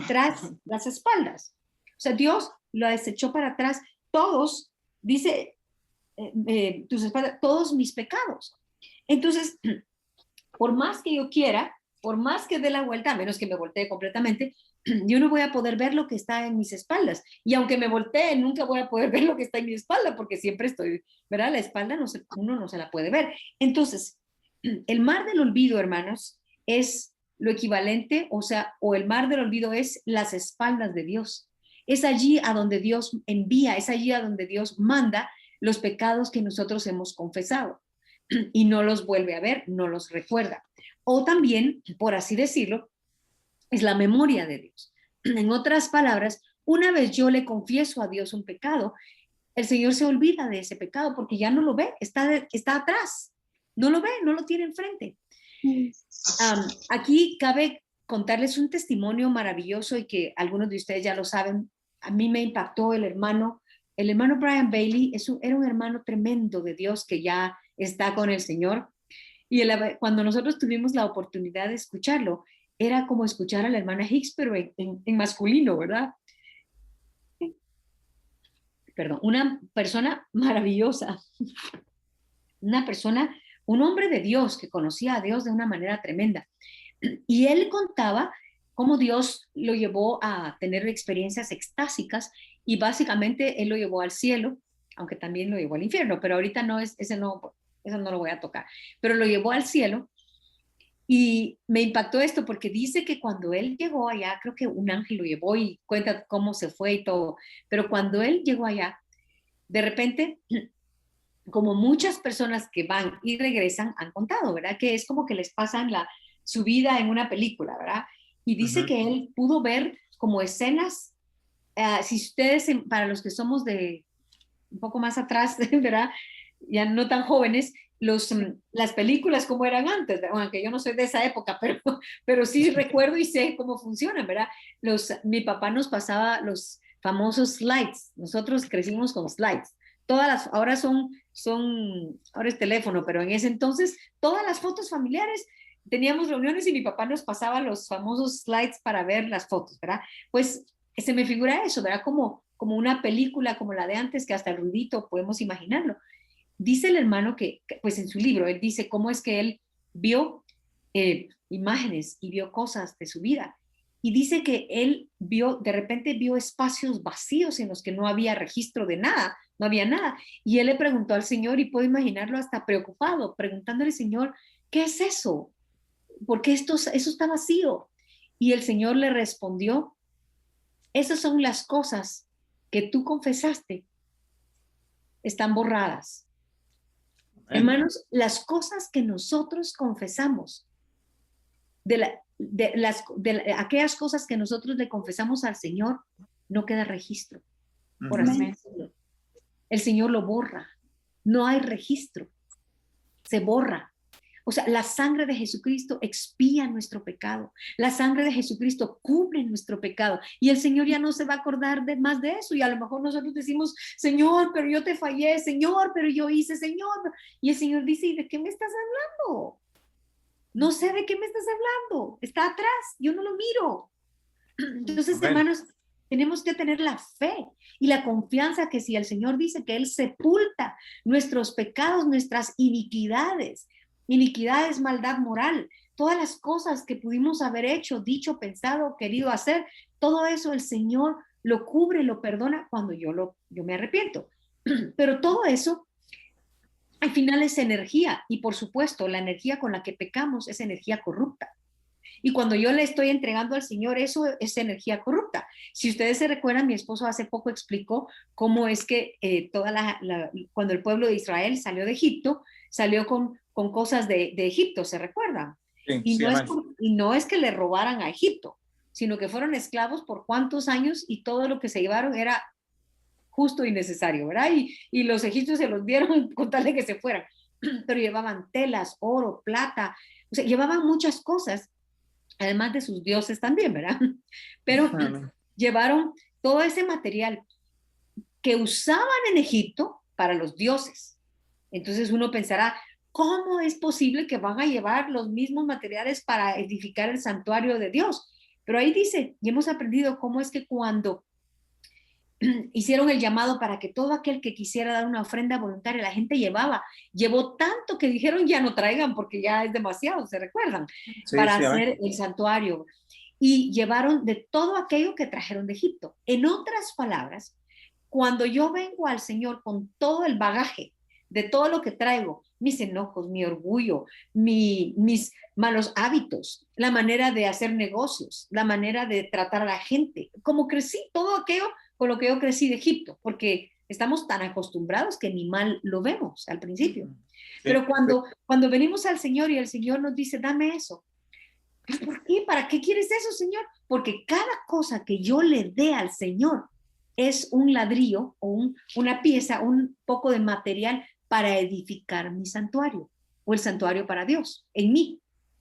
tras las espaldas. O sea, Dios lo desechó para atrás. Todos, dice, tus espaldas, todos mis pecados. Entonces, por más que yo quiera, por más que dé la vuelta, a menos que me voltee completamente, yo no voy a poder ver lo que está en mis espaldas. Y aunque me voltee, nunca voy a poder ver lo que está en mi espalda, porque siempre estoy, ¿verdad? La espalda uno no se la puede ver. Entonces, el mar del olvido, hermanos, es lo equivalente, o el mar del olvido es las espaldas de Dios. Es allí a donde Dios envía, es allí a donde Dios manda los pecados que nosotros hemos confesado y no los vuelve a ver, no los recuerda. O también, por así decirlo, es la memoria de Dios. En otras palabras, una vez yo le confieso a Dios un pecado, el Señor se olvida de ese pecado porque ya no lo ve, está atrás, no lo ve, no lo tiene enfrente. Aquí cabe contarles un testimonio maravilloso y que algunos de ustedes ya lo saben. A mí me impactó el hermano Brian Bailey. Era un hermano tremendo de Dios que ya está con el Señor. Y cuando nosotros tuvimos la oportunidad de escucharlo, era como escuchar a la hermana Hicks, pero en masculino, ¿verdad? Perdón, una persona maravillosa, un hombre de Dios que conocía a Dios de una manera tremenda. Y él contaba cómo Dios lo llevó a tener experiencias extásicas y básicamente él lo llevó al cielo, aunque también lo llevó al infierno, pero ahorita eso no lo voy a tocar, pero lo llevó al cielo. Y me impactó esto porque dice que cuando él llegó allá, creo que un ángel lo llevó y cuenta cómo se fue y todo, pero cuando él llegó allá, de repente, como muchas personas que van y regresan han contado, ¿verdad? Que es como que les pasan su vida en una película, ¿verdad? Y dice que él pudo ver como escenas, si ustedes, para los que somos de un poco más atrás, ¿verdad? Ya no tan jóvenes, las películas como eran antes, ¿verdad? Aunque yo no soy de esa época, pero sí recuerdo y sé cómo funcionan, ¿verdad? Mi papá nos pasaba los famosos slides, nosotros crecimos con slides, ahora ahora es teléfono, pero en ese entonces todas las fotos familiares, teníamos reuniones y mi papá nos pasaba los famosos slides para ver las fotos, ¿verdad? Pues se me figura eso, ¿verdad? Como una película como la de antes, que hasta el ruidito podemos imaginarlo. Dice el hermano pues en su libro, él dice cómo es que él vio imágenes y vio cosas de su vida. Y dice que él de repente vio espacios vacíos en los que no había registro de nada, no había nada. Y él le preguntó al Señor, y puedo imaginarlo hasta preocupado, preguntándole, Señor, ¿qué es eso? ¿Por qué eso está vacío? Y el Señor le respondió, esas son las cosas que tú confesaste, están borradas. Hermanos, las cosas que nosotros confesamos, aquellas cosas que nosotros le confesamos al Señor, no queda registro, por así decirlo. El Señor lo borra, no hay registro, se borra. O sea, la sangre de Jesucristo expía nuestro pecado. La sangre de Jesucristo cubre nuestro pecado. Y el Señor ya no se va a acordar más de eso. Y a lo mejor nosotros decimos, Señor, pero yo te fallé. Señor, pero yo hice, Señor. Y el Señor dice, ¿y de qué me estás hablando? No sé de qué me estás hablando. Está atrás, yo no lo miro. Entonces, Amén. hermanos, tenemos que tener la fe y la confianza que si el Señor dice que Él sepulta nuestros pecados, nuestras iniquidades, iniquidades, maldad moral, todas las cosas que pudimos haber hecho, dicho, pensado, querido hacer, todo eso el Señor lo cubre, lo perdona cuando yo me arrepiento. Pero todo eso al final es energía y por supuesto la energía con la que pecamos es energía corrupta. Y cuando yo le estoy entregando al Señor, eso es energía corrupta. Si ustedes se recuerdan, mi esposo hace poco explicó cómo es que cuando el pueblo de Israel salió de Egipto, salió con cosas de Egipto, ¿se recuerdan? Sí, Y, sí, no es, amén. y no es que le robaran a Egipto, sino que fueron esclavos por cuántos años y todo lo que se llevaron era justo y necesario, ¿verdad? Y los egipcios se los dieron con tal de que se fueran, pero llevaban telas, oro, plata, o sea, llevaban muchas cosas además de sus dioses también, ¿verdad? Pero Amén. llevaron todo ese material que usaban en Egipto para los dioses. Entonces uno pensará, ¿cómo es posible que van a llevar los mismos materiales para edificar el santuario de Dios? Pero ahí dice, y hemos aprendido cómo es que cuando hicieron el llamado para que todo aquel que quisiera dar una ofrenda voluntaria, la gente llevó tanto que dijeron ya no traigan porque ya es demasiado, ¿se recuerdan? Sí, Para sí, amén. hacer el santuario. Y llevaron de todo aquello que trajeron de Egipto. En otras palabras, cuando yo vengo al Señor con todo el bagaje de todo lo que traigo, mis enojos, mi orgullo, mis malos hábitos, la manera de hacer negocios, la manera de tratar a la gente, como crecí, todo aquello con lo que yo crecí de Egipto, porque estamos tan acostumbrados que ni mal lo vemos al principio. Sí, Pero cuando venimos al Señor y el Señor nos dice, dame eso, ¿por qué? ¿Para qué quieres eso, Señor? Porque cada cosa que yo le dé al Señor es un ladrillo o una pieza, un poco de material para edificar mi santuario o el santuario para Dios, en mí,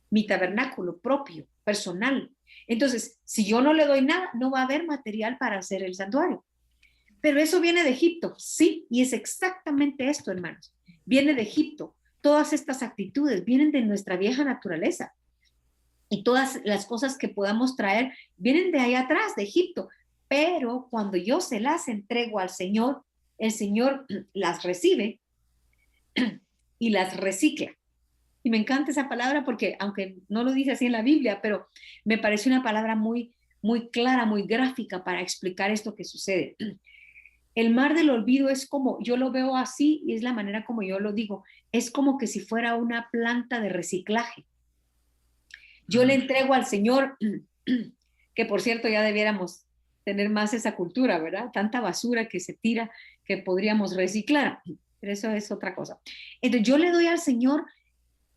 mi tabernáculo propio, personal. Entonces, si yo no le doy nada, no va a haber material para hacer el santuario. Pero eso viene de Egipto, sí, y es exactamente esto, hermanos. Viene de Egipto. Todas estas actitudes vienen de nuestra vieja naturaleza y todas las cosas que podamos traer vienen de ahí atrás, de Egipto. Pero cuando yo se las entrego al Señor, el Señor las recibe y las recicla. Y me encanta esa palabra porque, aunque no lo dice así en la Biblia, pero me parece una palabra muy, muy clara, muy gráfica para explicar esto que sucede. El mar del olvido es como, yo lo veo así y es la manera como yo lo digo, es como que si fuera una planta de reciclaje. Yo le entrego al Señor, que por cierto ya debiéramos tener más esa cultura, ¿verdad? Tanta basura que se tira que podríamos reciclar, pero eso es otra cosa. Entonces yo le doy al Señor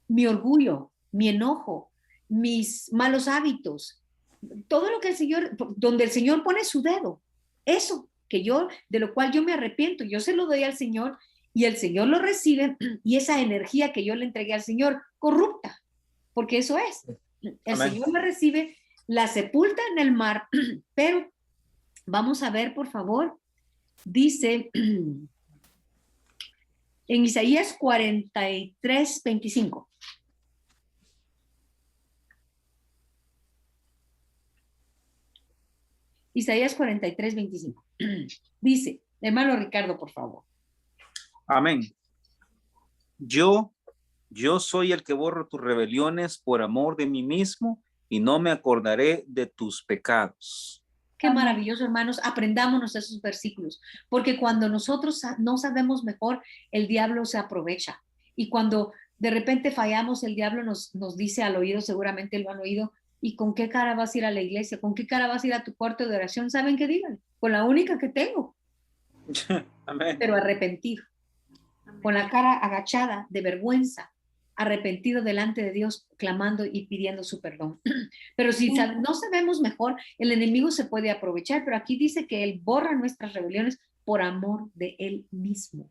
mi orgullo, mi enojo, mis malos hábitos, todo lo que el Señor, donde el Señor pone su dedo, eso que yo, de lo cual yo me arrepiento, yo se lo doy al Señor y el Señor lo recibe y esa energía que yo le entregué al Señor corrupta, porque eso es. El amén. Señor la recibe, la sepulta en el mar, pero vamos a ver, por favor, dice en Isaías 43, 25. Isaías 43, 25. Dice, hermano Ricardo, por favor. Amén. Yo soy el que borro tus rebeliones por amor de mí mismo y no me acordaré de tus pecados. Qué maravilloso, hermanos. Aprendámonos esos versículos, porque cuando nosotros no sabemos mejor, el diablo se aprovecha. Y cuando de repente fallamos, el diablo nos dice al oído, seguramente lo han oído, ¿y con qué cara vas a ir a la iglesia? ¿Con qué cara vas a ir a tu cuarto de oración? ¿Saben qué digan? Con la única que tengo, Amén. pero arrepentido, con la cara agachada de vergüenza, arrepentido delante de Dios, clamando y pidiendo su perdón. Pero si no sabemos mejor, el enemigo se puede aprovechar, pero aquí dice que él borra nuestras rebeliones por amor de él mismo.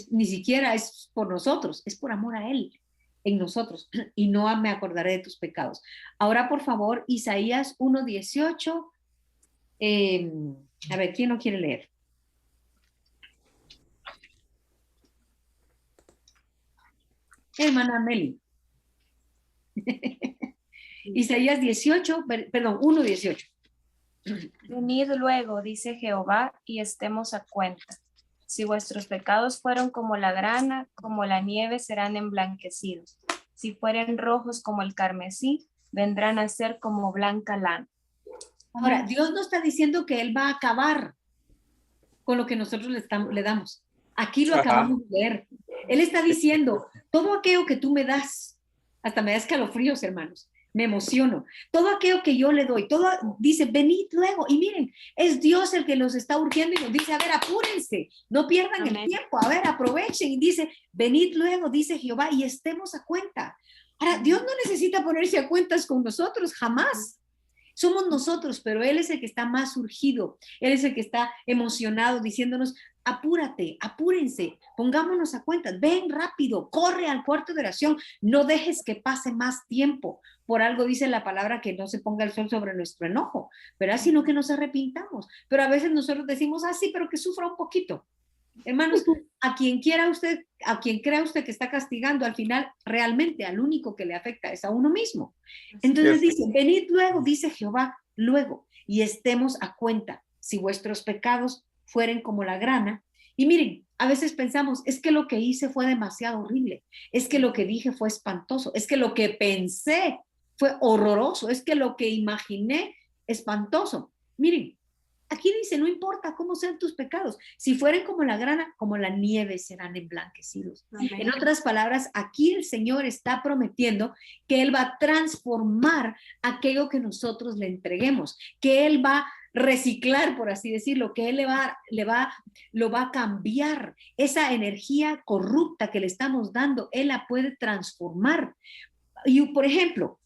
Ni siquiera es por nosotros, es por amor a él en nosotros, y no me acordaré de tus pecados. Ahora, por favor, Isaías 1:18. A ver, ¿quién no quiere leer? Hermana Meli. Isaías 18, perdón, 1:18. Venid luego, dice Jehová, y estemos a cuenta. Si vuestros pecados fueron como la grana, como la nieve serán emblanquecidos. Si fueren rojos como el carmesí, vendrán a ser como blanca lana. Ahora, Dios no está diciendo que Él va a acabar con lo que nosotros le damos. Aquí lo acabamos de leer. Él está diciendo, todo aquello que tú me das, hasta me da escalofríos, hermanos, me emociono. Todo aquello que yo le doy, dice, venid luego. Y miren, es Dios el que los está urgiendo y nos dice, a ver, apúrense, no pierdan el tiempo, a ver, aprovechen. Y dice, venid luego, dice Jehová, y estemos a cuenta. Ahora, Dios no necesita ponerse a cuentas con nosotros, jamás. Somos nosotros, pero Él es el que está más urgido. Él es el que está emocionado, diciéndonos, apúrate, apúrense, pongámonos a cuentas, ven rápido, corre al cuarto de oración, no dejes que pase más tiempo. Por algo dice la palabra que no se ponga el sol sobre nuestro enojo, ¿verdad? Sino que nos arrepintamos. Pero a veces nosotros decimos, sí, pero que sufra un poquito. Hermanos, a quien crea usted, a quien crea usted que está castigando, al final realmente al único que le afecta es a uno mismo. Entonces dice, venid luego, dice Jehová, luego, y estemos a cuenta, si vuestros pecados fueren como la grana. Y miren, a veces pensamos, es que lo que hice fue demasiado horrible, es que lo que dije fue espantoso, es que lo que pensé fue horroroso, es que lo que imaginé espantoso. Miren, aquí dice, no importa cómo sean tus pecados, si fueren como la grana, como la nieve serán emblanquecidos. Amén. En otras palabras, aquí el Señor está prometiendo que Él va a transformar aquello que nosotros le entreguemos, que Él va a reciclar, por así decirlo, que Él lo va a cambiar. Esa energía corrupta que le estamos dando, Él la puede transformar. Y, por ejemplo,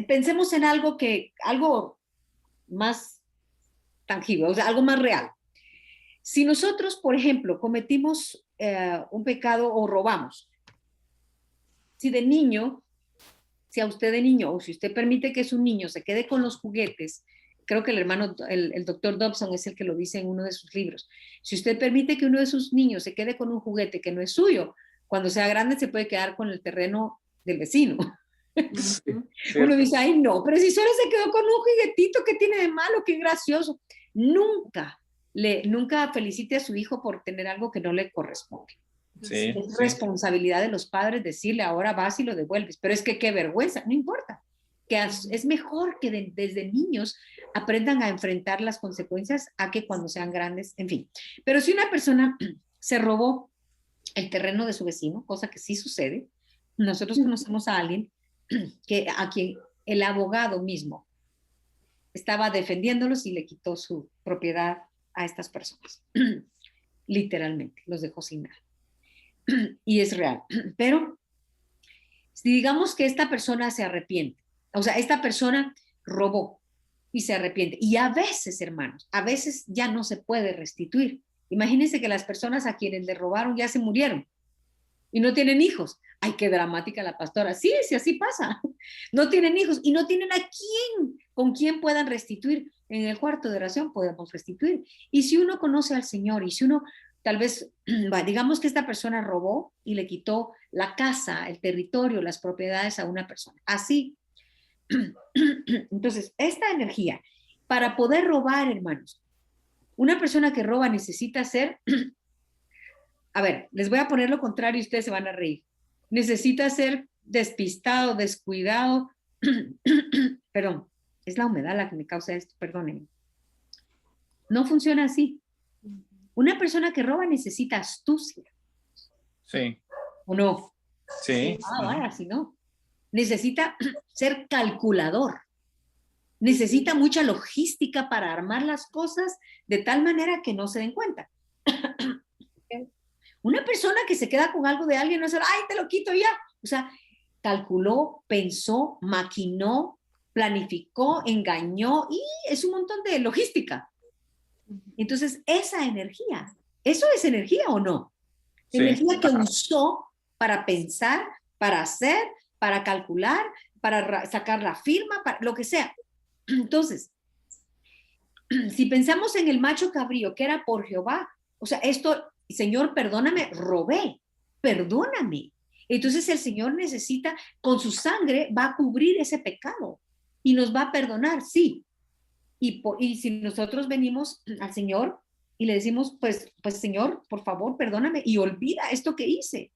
pensemos en algo más tangible, o sea, algo más real. Si nosotros, por ejemplo, cometimos un pecado o robamos, si a usted de niño, o si usted permite que su niño se quede con los juguetes, creo que el doctor Dobson es el que lo dice en uno de sus libros, si usted permite que uno de sus niños se quede con un juguete que no es suyo, cuando sea grande se puede quedar con el terreno del vecino. Sí, uno dice, ay no, pero si solo se quedó con un juguetito, ¿qué tiene de malo? Qué gracioso. Nunca felicite a su hijo por tener algo que no le corresponde. Sí, es responsabilidad de los padres decirle, ahora vas y lo devuelves, pero es que qué vergüenza, no importa, que es mejor que desde niños aprendan a enfrentar las consecuencias a que cuando sean grandes, en fin. Pero si una persona se robó el terreno de su vecino, cosa que sí sucede, nosotros conocemos a alguien a quien el abogado mismo estaba defendiéndolos y le quitó su propiedad a estas personas. Literalmente, los dejó sin nada. Y es real. Pero si digamos que esta persona se arrepiente, o sea, esta persona robó y se arrepiente. Y a veces, hermanos, a veces ya no se puede restituir. Imagínense que las personas a quienes le robaron ya se murieron y no tienen hijos. Ay, qué dramática la pastora. Sí, así pasa. No tienen hijos y no tienen con quién puedan restituir. En el cuarto de oración podemos restituir. Y si uno conoce al Señor y si uno, tal vez, digamos que esta persona robó y le quitó la casa, el territorio, las propiedades a una persona. Así. Entonces, esta energía, para poder robar, hermanos, una persona que roba necesita ser, a ver, les voy a poner lo contrario y ustedes se van a reír. Necesita ser despistado, descuidado. Perdón, es la humedad la que me causa esto, perdónenme. No funciona así. Una persona que roba necesita astucia. Sí. ¿O no? Sí. Vaya, si no. Necesita ser calculador. Necesita mucha logística para armar las cosas de tal manera que no se den cuenta. Una persona que se queda con algo de alguien no es, ay, te lo quito ya. O sea, calculó, pensó, maquinó, planificó, engañó y es un montón de logística. Entonces, esa energía, ¿eso es energía o no? Sí. Energía que usó para pensar, para hacer, para calcular, para sacar la firma, para lo que sea. Entonces, si pensamos en el macho cabrío, que era por Jehová, o sea, esto, Señor, perdóname, robé, perdóname. Entonces el Señor necesita, con su sangre, va a cubrir ese pecado. y nos va a perdonar, sí. Y si nosotros venimos al Señor y le decimos, pues Señor, por favor, perdóname y olvida esto que hice.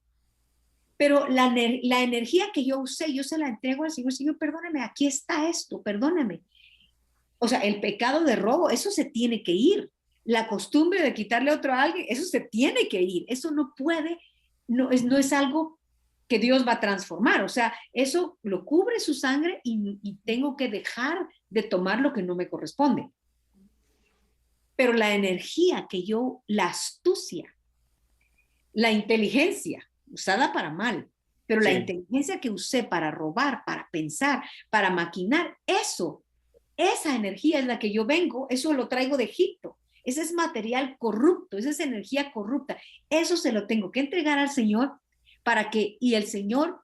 Pero la energía que yo usé, yo se la entrego al Señor. Señor, perdóname, aquí está esto, perdóname. O sea, el pecado de robo, eso se tiene que ir. La costumbre de quitarle otro a alguien, eso se tiene que ir. Eso no puede, no es algo que Dios va a transformar. O sea, eso lo cubre su sangre y tengo que dejar de tomar lo que no me corresponde. Pero la energía que yo, la astucia, la inteligencia, usada para mal, pero la inteligencia que usé para robar, para pensar, para maquinar, esa energía es la que yo vengo, eso lo traigo de Egipto. Ese es material corrupto, esa es energía corrupta. Eso se lo tengo que entregar al Señor para que, y el Señor,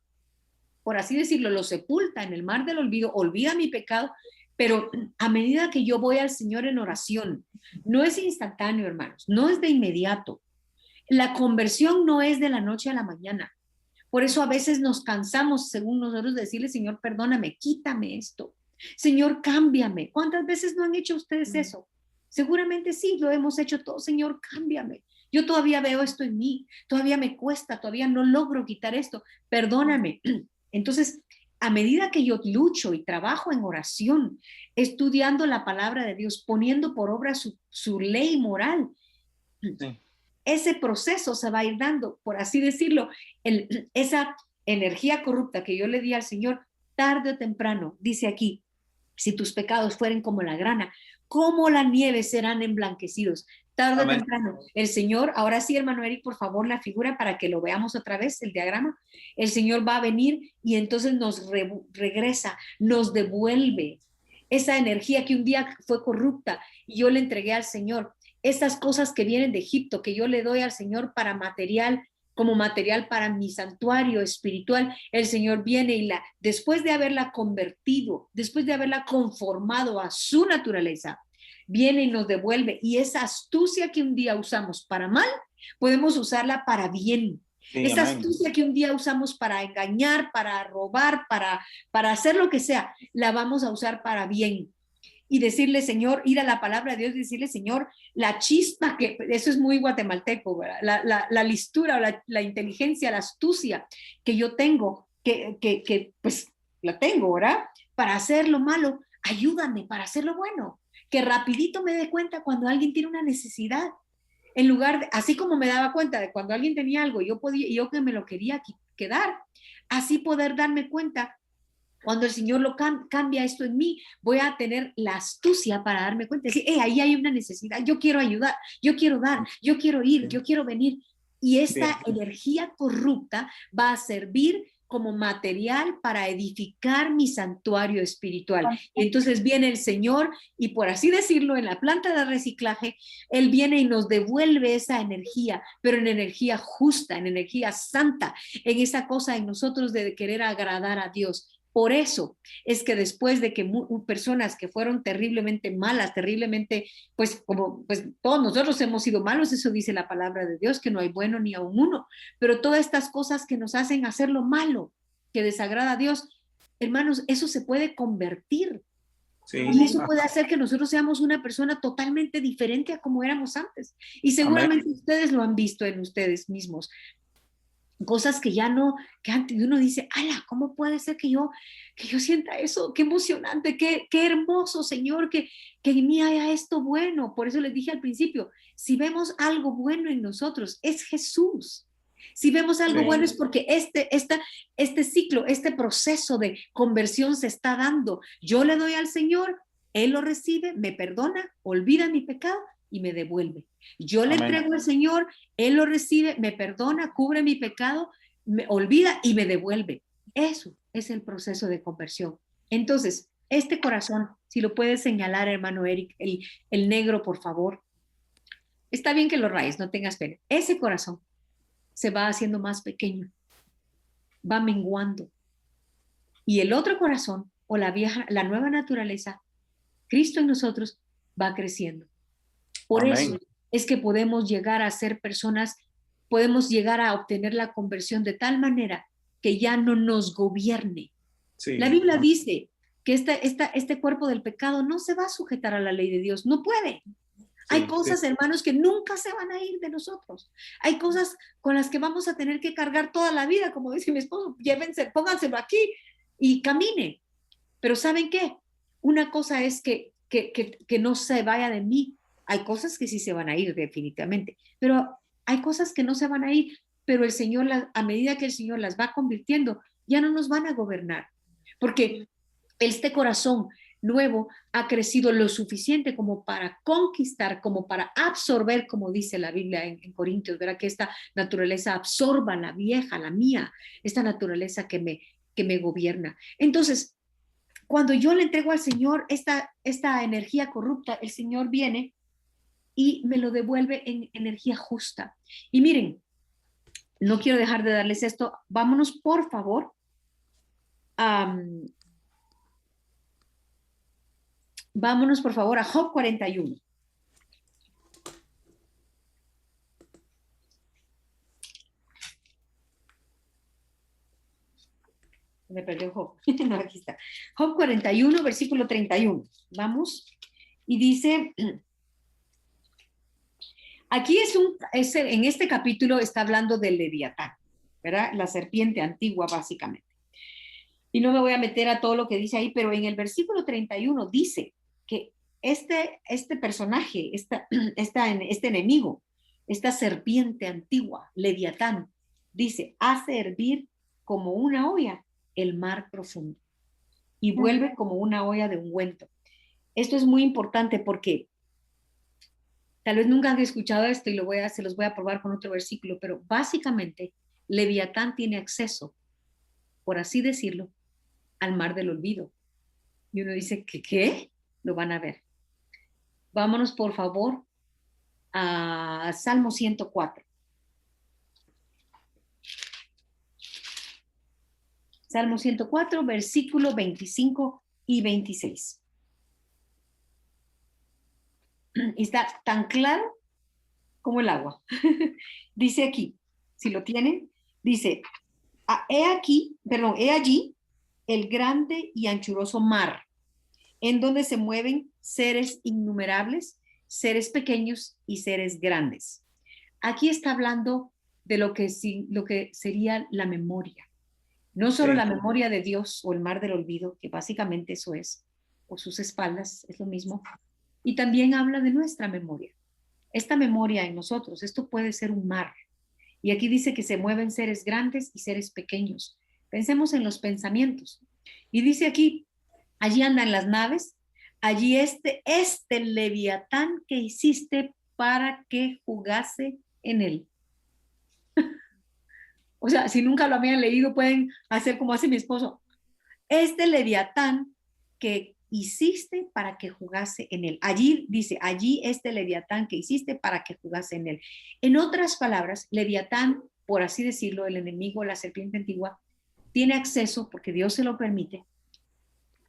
por así decirlo, lo sepulta en el mar del olvido, olvida mi pecado, pero a medida que yo voy al Señor en oración, no es instantáneo, hermanos, no es de inmediato. La conversión no es de la noche a la mañana. Por eso a veces nos cansamos, según nosotros, de decirle, Señor, perdóname, quítame esto. Señor, cámbiame. ¿Cuántas veces no han hecho ustedes eso? Seguramente sí, lo hemos hecho todos. Señor, cámbiame. Yo todavía veo esto en mí, todavía me cuesta, todavía no logro quitar esto. Perdóname. Entonces, a medida que yo lucho y trabajo en oración, estudiando la palabra de Dios, poniendo por obra su ley moral, ese proceso se va a ir dando, por así decirlo, esa energía corrupta que yo le di al Señor, tarde o temprano, dice aquí, si tus pecados fueren como la grana, como la nieve serán emblanquecidos. Tarde o temprano, el Señor, ahora sí, hermano Eric, por favor, la figura para que lo veamos otra vez, el diagrama. El Señor va a venir y entonces nos regresa, nos devuelve esa energía que un día fue corrupta y yo le entregué al Señor. Estas cosas que vienen de Egipto, que yo le doy al Señor para material, como material para mi santuario espiritual, el Señor viene y después de haberla convertido, después de haberla conformado a su naturaleza, viene y nos devuelve. Y esa astucia que un día usamos para mal, podemos usarla para bien. Sí, esa astucia que un día usamos para engañar, para robar, para hacer lo que sea, la vamos a usar para bien. Y decirle, Señor, ir a la palabra de Dios y decirle, Señor, la chispa, que eso es muy guatemalteco, ¿verdad? La listura, la inteligencia, la astucia que yo tengo, que pues la tengo, ¿verdad? Para hacer lo malo, ayúdame para hacer lo bueno. Que rapidito me dé cuenta cuando alguien tiene una necesidad. En lugar de, así como me daba cuenta de cuando alguien tenía algo, yo que me lo quería quedar, así poder darme cuenta. Cuando el Señor lo cambia esto en mí, voy a tener la astucia para darme cuenta. Decir, ahí hay una necesidad, yo quiero ayudar, yo quiero dar, yo quiero ir, yo quiero venir. Y esta energía corrupta va a servir como material para edificar mi santuario espiritual. Y entonces viene el Señor y, por así decirlo, en la planta de reciclaje, Él viene y nos devuelve esa energía, pero en energía justa, en energía santa, en esa cosa en nosotros de querer agradar a Dios. Por eso es que después de que personas que fueron terriblemente malas, terriblemente, pues como pues todos nosotros hemos sido malos, eso dice la palabra de Dios, que no hay bueno ni aun uno, pero todas estas cosas que nos hacen hacer lo malo, que desagrada a Dios, hermanos, eso se puede convertir. Sí. Y eso puede hacer que nosotros seamos una persona totalmente diferente a como éramos antes. Y seguramente ustedes lo han visto en ustedes mismos. Cosas que ya no, que antes uno dice, ala, ¿cómo puede ser que yo sienta eso? Qué emocionante, qué hermoso, Señor, que en mí haya esto bueno. Por eso les dije al principio, si vemos algo bueno en nosotros, es Jesús. Si vemos algo bueno es porque este ciclo, este proceso de conversión se está dando. Yo le doy al Señor, Él lo recibe, me perdona, olvida mi pecado y me devuelve. Yo le entrego al Señor, Él lo recibe, me perdona, cubre mi pecado, me olvida y me devuelve. Eso es el proceso de conversión. Entonces, este corazón, si lo puedes señalar, hermano Eric, el negro, por favor. Está bien que lo rayes, no tengas pena. Ese corazón se va haciendo más pequeño, va menguando. Y el otro corazón, o la nueva naturaleza, Cristo en nosotros, va creciendo. Por eso es que podemos llegar a ser personas, podemos llegar a obtener la conversión de tal manera que ya no nos gobierne. Sí. La Biblia dice que este cuerpo del pecado no se va a sujetar a la ley de Dios, no puede. Hay cosas, hermanos, que nunca se van a ir de nosotros. Hay cosas con las que vamos a tener que cargar toda la vida, como dice mi esposo, llévense, pónganselo aquí y camine. Pero ¿saben qué? Una cosa es que no se vaya de mí. Hay cosas que sí se van a ir definitivamente, pero hay cosas que no se van a ir, pero el Señor, a medida que el Señor las va convirtiendo, ya no nos van a gobernar, porque este corazón nuevo ha crecido lo suficiente como para conquistar, como para absorber, como dice la Biblia en Corintios, ¿verdad? Que esta naturaleza absorba la vieja, la mía, esta naturaleza que me gobierna. Entonces, cuando yo le entrego al Señor esta energía corrupta, el Señor viene y me lo devuelve en energía justa. Y miren, no quiero dejar de darles esto. Vámonos, por favor, vámonos, por favor, a Job 41. Me perdió Job. No, aquí está. Job 41, versículo 31. Vamos. Y dice, aquí en este capítulo está hablando del Leviatán, ¿verdad? La serpiente antigua, básicamente. Y no me voy a meter a todo lo que dice ahí, pero en el versículo 31 dice que este personaje, este enemigo, esta serpiente antigua, Leviatán, dice, hace hervir como una olla el mar profundo y vuelve como una olla de ungüento. Esto es muy importante porque tal vez nunca han escuchado esto y se los voy a probar con otro versículo, pero básicamente Leviatán tiene acceso, por así decirlo, al mar del olvido. Y uno dice, ¿qué? Lo van a ver. Vámonos, por favor, a Salmo 104. Salmo 104, versículo 25 y 26. Y está tan claro como el agua. Dice aquí, si lo tienen, dice, he allí el grande y anchuroso mar, en donde se mueven seres innumerables, seres pequeños y seres grandes. Aquí está hablando de lo que sería la memoria. No solo la memoria de Dios o el mar del olvido, que básicamente eso es, o sus espaldas, es lo mismo. Y también habla de nuestra memoria. Esta memoria en nosotros, esto puede ser un mar. Y aquí dice que se mueven seres grandes y seres pequeños. Pensemos en los pensamientos. Y dice aquí, allí andan las naves, allí este Leviatán que hiciste para que jugase en él. O sea, si nunca lo habían leído, pueden hacer como hace mi esposo. Este Leviatán que hiciste para que jugase en él. Allí dice, allí este Leviatán que hiciste para que jugase en él. En otras palabras, Leviatán, por así decirlo, el enemigo, la serpiente antigua, tiene acceso, porque Dios se lo permite,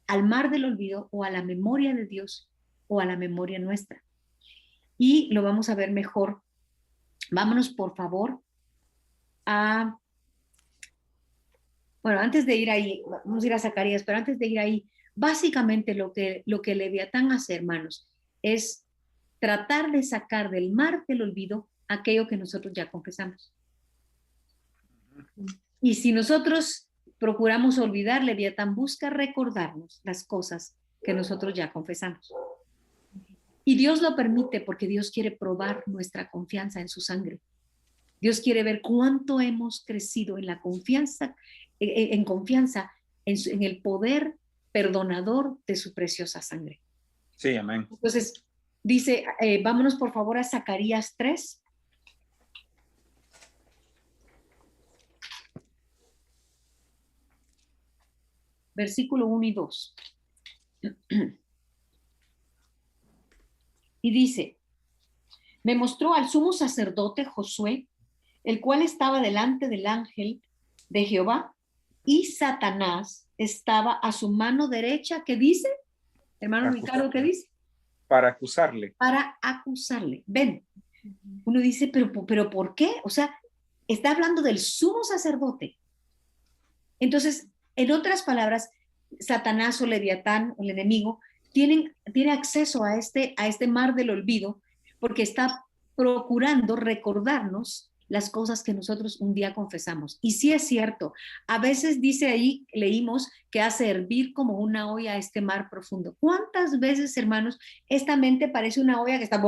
al mar del olvido o a la memoria de Dios o a la memoria nuestra. Y lo vamos a ver mejor. Vámonos, por favor, a... Bueno, antes de ir ahí, vamos a ir a Zacarías, pero antes de ir ahí, básicamente lo que Leviatán hace, hermanos, es tratar de sacar del mar del olvido aquello que nosotros ya confesamos. Y si nosotros procuramos olvidar, Leviatán busca recordarnos las cosas que nosotros ya confesamos. Y Dios lo permite porque Dios quiere probar nuestra confianza en su sangre. Dios quiere ver cuánto hemos crecido en la confianza, en el poder perdonador de su preciosa sangre. Sí, amén. Entonces, dice, vámonos por favor a Zacarías 3. Versículo 1 y 2. Y dice, me mostró al sumo sacerdote Josué, el cual estaba delante del ángel de Jehová, y Satanás estaba a su mano derecha. ¿Qué dice? Hermano Ricardo, ¿qué dice? Para acusarle. Para acusarle. Ven, uno dice, pero ¿por qué? O sea, está hablando del sumo sacerdote. Entonces, en otras palabras, Satanás o Leviatán, el enemigo, tiene acceso a este mar del olvido, porque está procurando recordarnos las cosas que nosotros un día confesamos. Y sí es cierto, a veces dice ahí, leímos, que hace hervir como una olla este mar profundo. ¿Cuántas veces, hermanos, esta mente parece una olla que está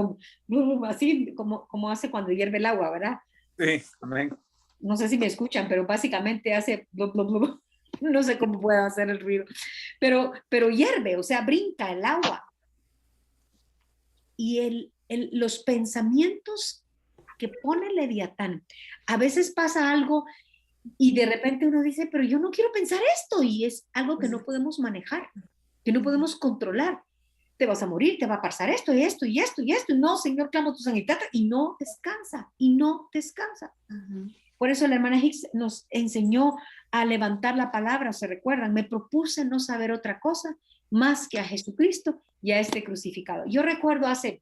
así como hace cuando hierve el agua, ¿verdad? Sí, amén. No sé si me escuchan, pero básicamente hace no sé cómo puede hacer el ruido, pero hierve, o sea, brinca el agua. Y los pensamientos que pone el Leviatán, a veces pasa algo y de repente uno dice, pero yo no quiero pensar esto, y es algo que no podemos manejar, que no podemos controlar. Te vas a morir, te va a pasar esto y esto y esto y esto, y no, Señor, clamo tu sangre, y no descansa, y no descansa. Por eso la hermana Hicks nos enseñó a levantar la palabra, ¿se recuerdan? Me propuse no saber otra cosa más que a Jesucristo y a este crucificado. Yo recuerdo hace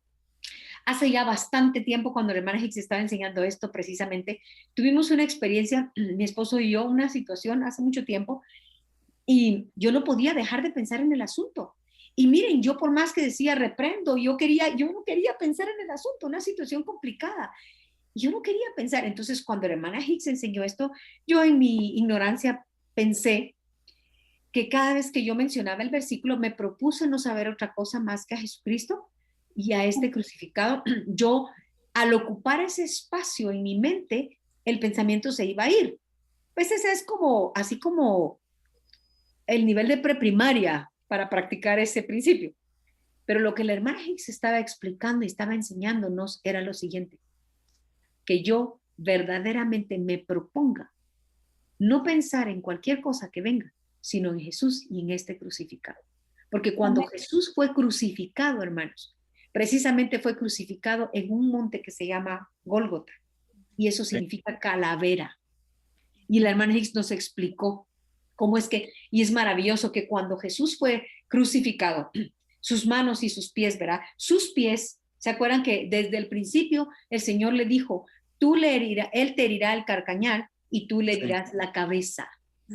ya bastante tiempo, cuando la hermana Hicks estaba enseñando esto precisamente, tuvimos una experiencia, mi esposo y yo, una situación hace mucho tiempo, y yo no podía dejar de pensar en el asunto. Y miren, yo por más que decía reprendo, yo no quería pensar en el asunto, una situación complicada. Yo no quería pensar. Entonces, cuando la hermana Hicks enseñó esto, yo en mi ignorancia pensé que cada vez que yo mencionaba el versículo, me propuse no saber otra cosa más que a Jesucristo y a este crucificado. Yo, al ocupar ese espacio en mi mente, el pensamiento se iba a ir. Pues ese es así como el nivel de preprimaria para practicar ese principio. Pero lo que la hermana Hicks estaba explicando y estaba enseñándonos era lo siguiente: que yo verdaderamente me proponga no pensar en cualquier cosa que venga, sino en Jesús y en este crucificado. Porque cuando Jesús fue crucificado, hermanos, precisamente fue crucificado en un monte que se llama Gólgota, y eso significa calavera. Y la hermana Hicks nos explicó cómo es que, y es maravilloso que cuando Jesús fue crucificado, sus manos y sus pies, ¿verdad? Sus pies, ¿se acuerdan que desde el principio el Señor le dijo, él te herirá el carcañal y tú le herirás la cabeza?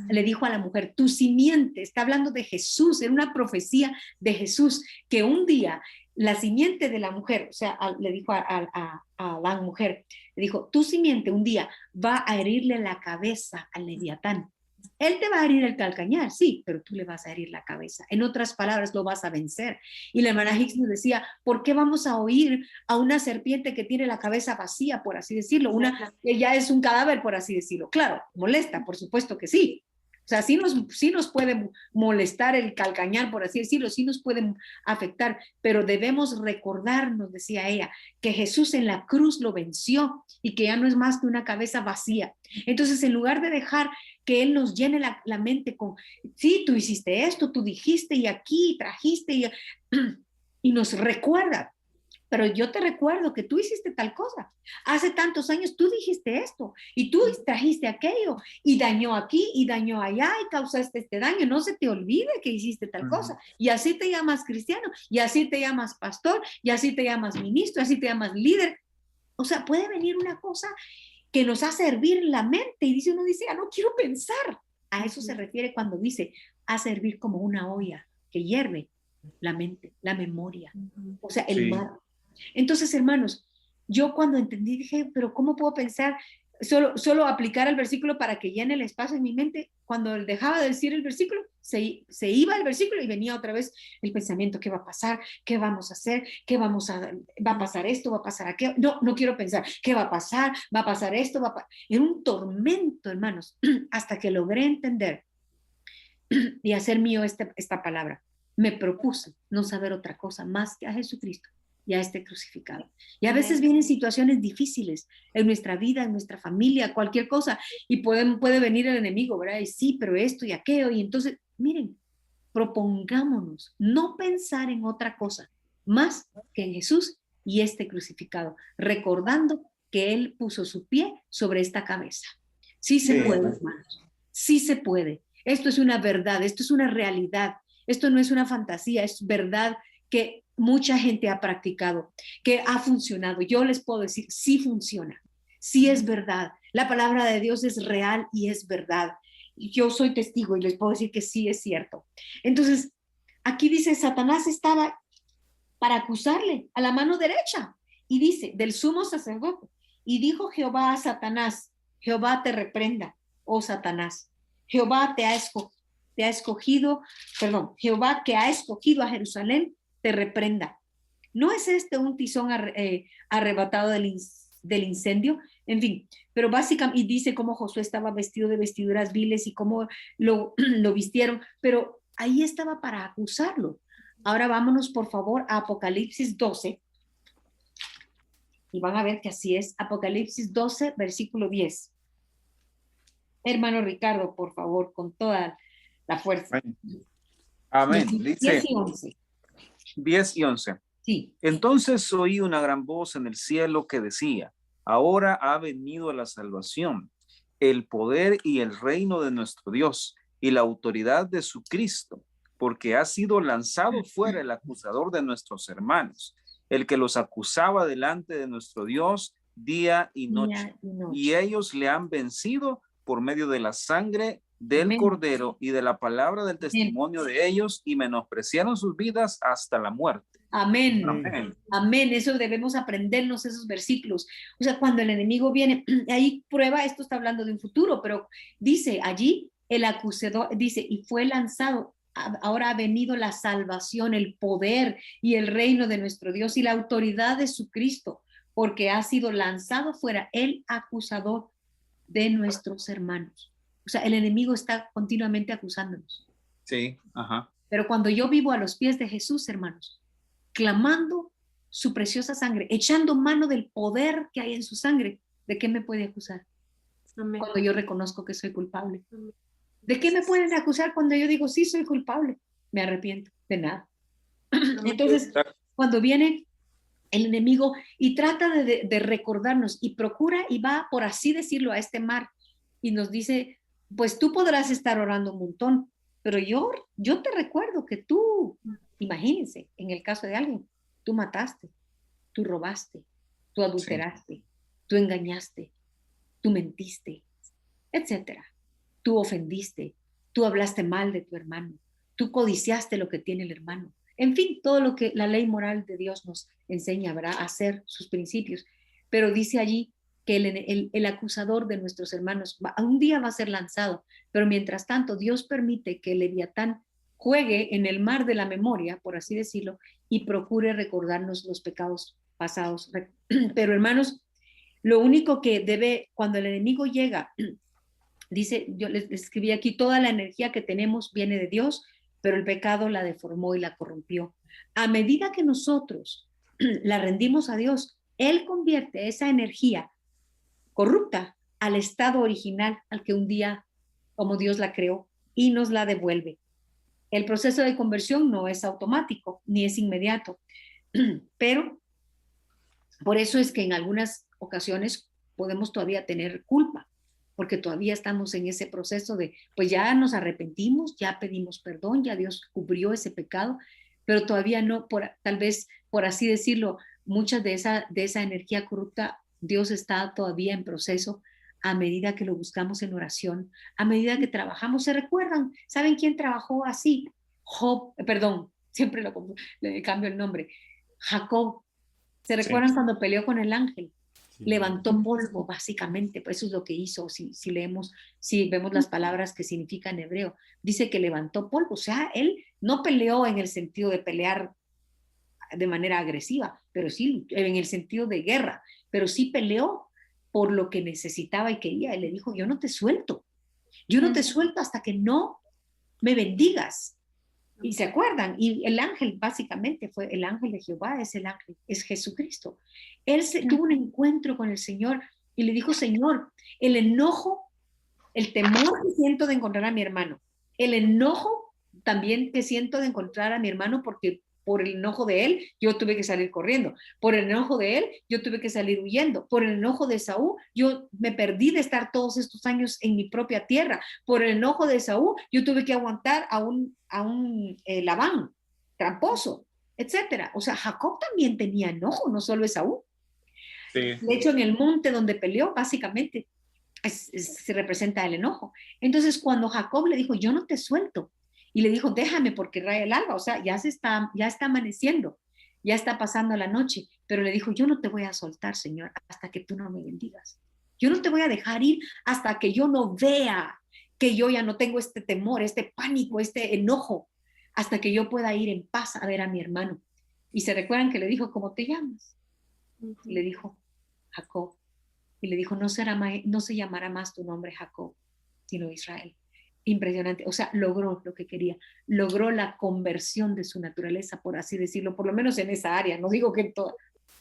Le dijo a la mujer, tu simiente, está hablando de Jesús, era una profecía de Jesús, que un día la simiente de la mujer, o sea, le dijo a la mujer, le dijo, tu simiente un día va a herirle la cabeza al Leviatán. Él te va a herir el calcañar, sí, pero tú le vas a herir la cabeza. En otras palabras, lo vas a vencer. Y la hermana Hicks nos decía, ¿por qué vamos a oír a una serpiente que tiene la cabeza vacía, por así decirlo? Una que ya es un cadáver, por así decirlo. Claro, molesta, por supuesto que sí. O sea, sí nos puede molestar el calcañar, por así decirlo, sí nos puede afectar, pero debemos recordarnos, decía ella, que Jesús en la cruz lo venció y que ya no es más que una cabeza vacía. Entonces, en lugar de dejar que Él nos llene la mente con, sí, tú hiciste esto, tú dijiste y aquí trajiste y nos recuerda. Pero yo te recuerdo que tú hiciste tal cosa. Hace tantos años tú dijiste esto y tú trajiste aquello y dañó aquí y dañó allá y causaste este daño. No se te olvide que hiciste tal cosa. Y así te llamas cristiano, y así te llamas pastor, y así te llamas ministro, así te llamas líder. O sea, puede venir una cosa que nos hace hervir la mente y uno dice, no quiero pensar. A eso se refiere cuando dice, hace hervir como una olla que hierve la mente, la memoria, o sea, el mar. Entonces, hermanos, yo cuando entendí dije, pero ¿cómo puedo pensar? Solo aplicar el versículo para que llene el espacio en mi mente. Cuando dejaba de decir el versículo, se iba el versículo y venía otra vez el pensamiento: ¿qué va a pasar? ¿Qué vamos a hacer? ¿Va a pasar esto? ¿Va a pasar aquello? No quiero pensar. ¿Qué va a pasar? ¿Va a pasar esto? Era un tormento, hermanos, hasta que logré entender y hacer mío esta palabra. Me propuse no saber otra cosa más que a Jesucristo y a este crucificado. Y a veces vienen situaciones difíciles en nuestra vida, en nuestra familia, cualquier cosa, y puede venir el enemigo, ¿verdad? Y sí, pero esto y aquello, y entonces, miren, propongámonos no pensar en otra cosa más que en Jesús y este crucificado, recordando que Él puso su pie sobre esta cabeza. Sí se puede, hermanos, sí se puede. Esto es una verdad, esto es una realidad, esto no es una fantasía, es verdad que mucha gente ha practicado, que ha funcionado. Yo les puedo decir, sí funciona, sí es verdad. La palabra de Dios es real y es verdad. yo soy testigo y les puedo decir que sí es cierto. Entonces, aquí dice, Satanás estaba para acusarle a la mano derecha. Y dice, del sumo sacerdote. Y dijo Jehová a Satanás, Jehová te reprenda, oh Satanás. Jehová te ha escogido, perdón, Jehová que ha escogido a Jerusalén, te reprenda. ¿No es este un tizón arrebatado del incendio? En fin, pero básicamente, y dice cómo Josué estaba vestido de vestiduras viles y cómo lo vistieron, pero ahí estaba para acusarlo. Ahora vámonos, por favor, a Apocalipsis 12. Y van a ver que así es. Apocalipsis 12, versículo 10. Hermano Ricardo, por favor, con toda la fuerza. Amén. 10 Dice y 11. 10 y 11. Sí. Entonces oí una gran voz en el cielo que decía, ahora ha venido la salvación, el poder y el reino de nuestro Dios y la autoridad de su Cristo, porque ha sido lanzado fuera el acusador de nuestros hermanos, el que los acusaba delante de nuestro Dios día y noche. Y ellos le han vencido por medio de la sangre del Amén. Cordero y de la palabra del testimonio de ellos, y menospreciaron sus vidas hasta la muerte. Amén. Amén. Amén. Eso debemos aprendernos, esos versículos. O sea, cuando el enemigo viene, ahí prueba, esto está hablando de un futuro, pero dice allí, el acusador, dice, y fue lanzado, ahora ha venido la salvación, el poder y el reino de nuestro Dios y la autoridad de su Cristo, porque ha sido lanzado fuera el acusador de nuestros hermanos. O sea, el enemigo está continuamente acusándonos. Sí, ajá. Pero cuando yo vivo a los pies de Jesús, hermanos, clamando su preciosa sangre, echando mano del poder que hay en su sangre, ¿de qué me puede acusar? Amén. Cuando yo reconozco que soy culpable. Amén. ¿De qué me pueden acusar cuando yo digo, sí, soy culpable? Me arrepiento, de nada. Entonces, cuando viene el enemigo y trata de recordarnos y procura y va, por así decirlo, a este mar y nos dice, pues tú podrás estar orando un montón, pero yo te recuerdo que tú, imagínense, en el caso de alguien, tú mataste, tú robaste, tú adulteraste, sí, tú engañaste, tú mentiste, etcétera. Tú ofendiste, tú hablaste mal de tu hermano, tú codiciaste lo que tiene el hermano. En fin, todo lo que la ley moral de Dios nos enseña, ¿verdad? A hacer sus principios. Pero dice allí que el acusador de nuestros hermanos un día va a ser lanzado, pero mientras tanto Dios permite que el Leviatán juegue en el mar de la memoria, por así decirlo, y procure recordarnos los pecados pasados. Pero hermanos, lo único que debe, cuando el enemigo llega, dice, yo les escribí aquí, toda la energía que tenemos viene de Dios, pero el pecado la deformó y la corrompió. A medida que nosotros la rendimos a Dios, Él convierte esa energía corrupta al estado original, al que un día, como Dios la creó, y nos la devuelve. El proceso de conversión no es automático, ni es inmediato, pero por eso es que en algunas ocasiones podemos todavía tener culpa, porque todavía estamos en ese proceso de, pues ya nos arrepentimos, ya pedimos perdón, ya Dios cubrió ese pecado, pero todavía no, tal vez, por así decirlo, mucha de esa energía corrupta, Dios está todavía en proceso a medida que lo buscamos en oración, a medida que trabajamos. ¿Se recuerdan? ¿Saben quién trabajó así? Siempre le cambio el nombre. Jacob. ¿Se recuerdan cuando peleó con el ángel? Sí. Levantó polvo, básicamente, pues eso es lo que hizo. Si vemos las palabras que significa en hebreo, dice que levantó polvo. O sea, él no peleó en el sentido de pelear de manera agresiva, pero sí en el sentido de guerra, pero sí peleó por lo que necesitaba y quería. Él le dijo, yo no te suelto hasta que no me bendigas. Y se acuerdan, y el ángel básicamente fue el ángel de Jehová, es Jesucristo. Él tuvo un encuentro con el Señor y le dijo, Señor, el enojo, el temor que siento de encontrar a mi hermano, el enojo también que siento de encontrar a mi hermano porque por el enojo de él, yo tuve que salir corriendo. Por el enojo de él, yo tuve que salir huyendo. Por el enojo de Saúl, yo me perdí de estar todos estos años en mi propia tierra. Por el enojo de Saúl, yo tuve que aguantar a un Labán, tramposo, etcétera. O sea, Jacob también tenía enojo, no solo Esaú. Sí. De hecho, en el monte donde peleó, básicamente, se representa el enojo. Entonces, cuando Jacob le dijo, yo no te suelto, y le dijo, déjame porque raya el alba, o sea, ya está amaneciendo, ya está pasando la noche, pero le dijo, yo no te voy a soltar, Señor, hasta que tú no me bendigas. Yo no te voy a dejar ir hasta que yo no vea que yo ya no tengo este temor, este pánico, este enojo, hasta que yo pueda ir en paz a ver a mi hermano. Y se recuerdan que le dijo, ¿cómo te llamas? Y le dijo, Jacob. Y le dijo, no se llamará más tu nombre Jacob, sino Israel. Impresionante. O sea, logró lo que quería. Logró la conversión de su naturaleza, por así decirlo, por lo menos en esa área. No digo que en toda.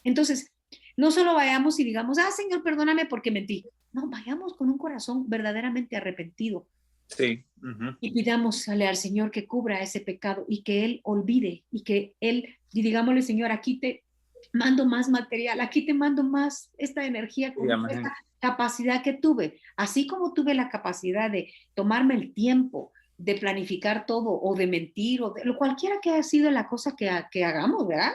Entonces, no solo vayamos y digamos, Señor, perdóname porque mentí. No, vayamos con un corazón verdaderamente arrepentido. Sí. Y pidámosle al Señor que cubra ese pecado y que Él olvide y que Él, y digámosle, Señor, aquí te mando más material, aquí te mando más esta energía, con esta capacidad que tuve, así como tuve la capacidad de tomarme el tiempo de planificar todo o de mentir o de cualquiera que haya sido la cosa que hagamos, ¿verdad?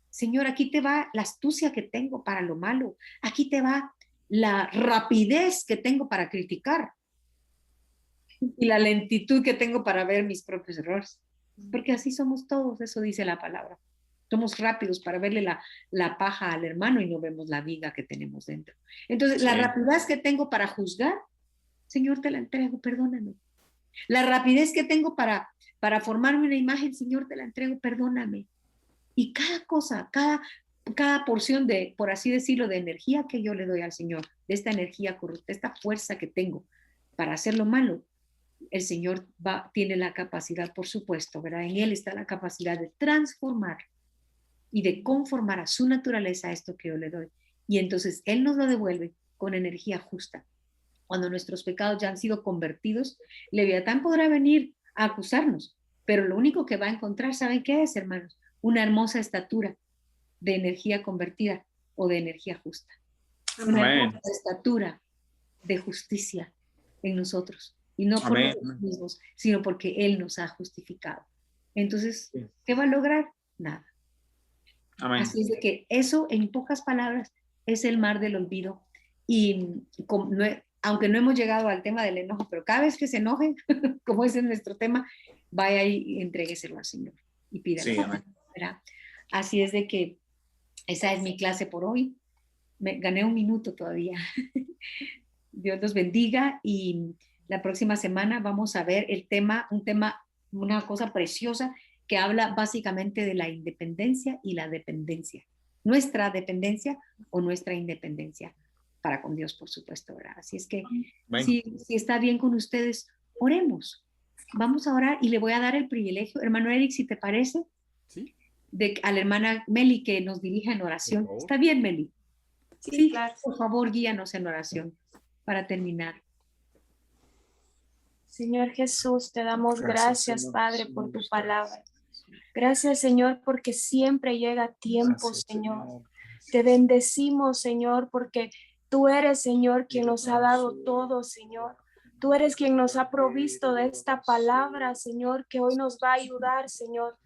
Señor, aquí te va la astucia que tengo para lo malo, aquí te va la rapidez que tengo para criticar y la lentitud que tengo para ver mis propios errores, porque así somos todos, eso dice la palabra. Somos rápidos para verle la paja al hermano y no vemos la viga que tenemos dentro. Entonces, la rapidez que tengo para juzgar, Señor, te la entrego, perdóname. La rapidez que tengo para formarme una imagen, Señor, te la entrego, perdóname. Y cada cosa, cada porción de, por así decirlo, de energía que yo le doy al Señor, de esta energía corrupta, esta fuerza que tengo para hacer lo malo, el Señor tiene la capacidad, por supuesto, ¿verdad? En Él está la capacidad de transformar y de conformar a su naturaleza a esto que yo le doy. Y entonces Él nos lo devuelve con energía justa. Cuando nuestros pecados ya han sido convertidos, Leviatán podrá venir a acusarnos, pero lo único que va a encontrar, ¿saben qué es, hermanos? Una hermosa estatura de energía convertida o de energía justa. Una hermosa estatura de justicia en nosotros. Y no por nosotros mismos, sino porque Él nos ha justificado. Entonces, ¿qué va a lograr? Nada. Amén. Así es de que eso, en pocas palabras, es el mar del olvido. Y aunque no hemos llegado al tema del enojo, pero cada vez que se enojen, como es en nuestro tema, vaya y entrégueselo al Señor y pídale. Sí, así es de que esa es mi clase por hoy. Me gané un minuto todavía. Dios los bendiga y la próxima semana vamos a ver una cosa preciosa que habla básicamente de la independencia y la dependencia. Nuestra dependencia o nuestra independencia para con Dios, por supuesto, ¿verdad? Así es que si está bien con ustedes, oremos. Vamos a orar y le voy a dar el privilegio, hermano Eric, si te parece, ¿sí? A la hermana Meli que nos dirija en oración. ¿Está bien, Meli? Sí, claro. Por favor, guíanos en oración para terminar. Señor Jesús, te damos gracias Padre, por tu palabra. Gracias, Señor, porque siempre llega a tiempo, Señor. Te bendecimos, Señor, porque tú eres, Señor, quien nos ha dado todo, Señor. Tú eres quien nos ha provisto de esta palabra, Señor, que hoy nos va a ayudar, Señor,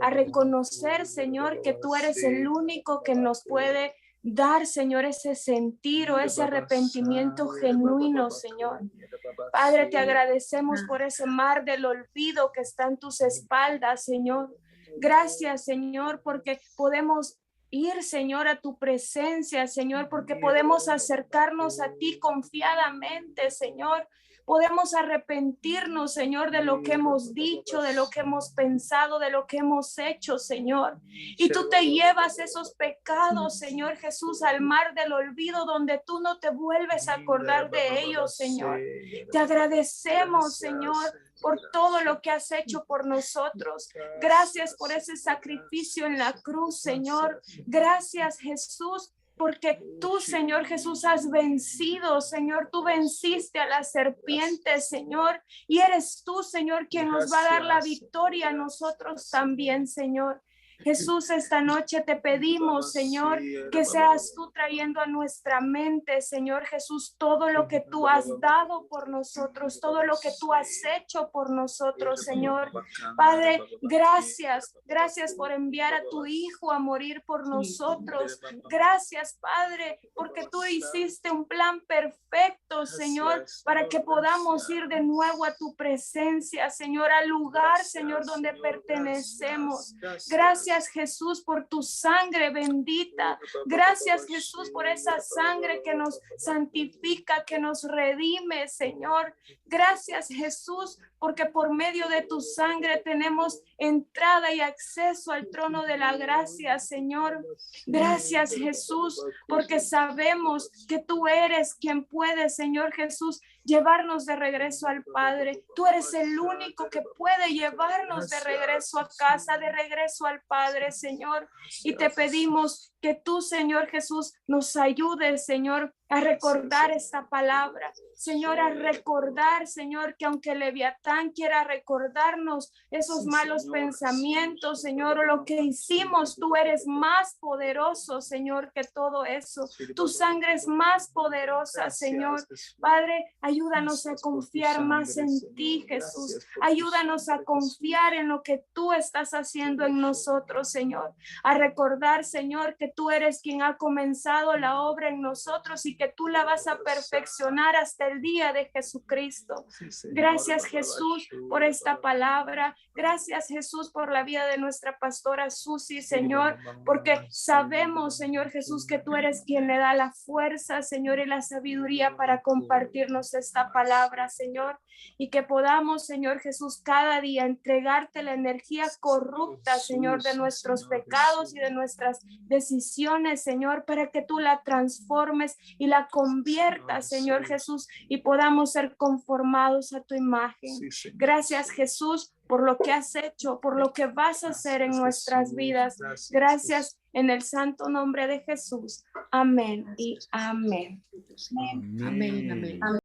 a reconocer, Señor, que tú eres el único que nos puede dar, Señor, ese sentir o ese arrepentimiento genuino, Señor. Padre, te agradecemos por ese mar del olvido que está en tus espaldas, Señor. Gracias, Señor, porque podemos ir, Señor, a tu presencia, Señor, porque podemos acercarnos a ti confiadamente, Señor. Podemos arrepentirnos, Señor, de lo que hemos dicho, de lo que hemos pensado, de lo que hemos hecho, Señor. Y tú te llevas esos pecados, Señor Jesús, al mar del olvido, donde tú no te vuelves a acordar de ellos, Señor. Te agradecemos, Señor, por todo lo que has hecho por nosotros. Gracias por ese sacrificio en la cruz, Señor. Gracias, Jesús, porque tú, Señor Jesús, has vencido, Señor. Tú venciste a la serpiente, Señor, y eres tú, Señor, quien nos va a dar la victoria a nosotros también, Señor. Jesús, esta noche te pedimos, Señor, que seas tú trayendo a nuestra mente, Señor Jesús, todo lo que tú has dado por nosotros, todo lo que tú has hecho por nosotros, Señor. Padre, gracias por enviar a tu Hijo a morir por nosotros. Gracias, Padre, porque tú hiciste un plan perfecto, Señor, para que podamos ir de nuevo a tu presencia, Señor, al lugar, Señor, donde pertenecemos. Gracias, Jesús, por tu sangre bendita. Gracias, Jesús, por esa sangre que nos santifica, que nos redime, Señor. Gracias, Jesús, porque por medio de tu sangre tenemos entrada y acceso al trono de la gracia, Señor. Gracias, Jesús, porque sabemos que tú eres quien puede, Señor Jesús, llevarnos de regreso al Padre. Tú eres el único que puede llevarnos de regreso a casa, de regreso al Padre, Señor. Y te pedimos que tú, Señor Jesús, nos ayudes, Señor, a recordar esta palabra. Señor, a recordar, Señor, que aunque Leviatán quiera recordarnos esos malos pensamientos, Señor, o lo que hicimos, tú eres más poderoso, Señor, que todo eso. Tu sangre es más poderosa, Señor. Padre, ayúdanos a confiar más en ti, Jesús. Ayúdanos a confiar en lo que tú estás haciendo en nosotros, Señor. A recordar, Señor, que tú eres quien ha comenzado la obra en nosotros y que tú la vas a perfeccionar hasta el día de Jesucristo. Gracias, Jesús, por esta palabra. Gracias, Jesús, por la vida de nuestra pastora Susi, Señor, porque sabemos, Señor Jesús, que tú eres quien le da la fuerza, Señor, y la sabiduría para compartirnos esta palabra, Señor, y que podamos, Señor Jesús, cada día entregarte la energía corrupta, Señor, de nuestros pecados y de nuestras decisiones, Señor, para que tú la transformes y la conviertas, Señor Jesús, y podamos ser conformados a tu imagen. Gracias, Jesús, por lo que has hecho, por lo que vas a hacer en nuestras vidas. Gracias en el santo nombre de Jesús. Amén y amén. Amén. Amén.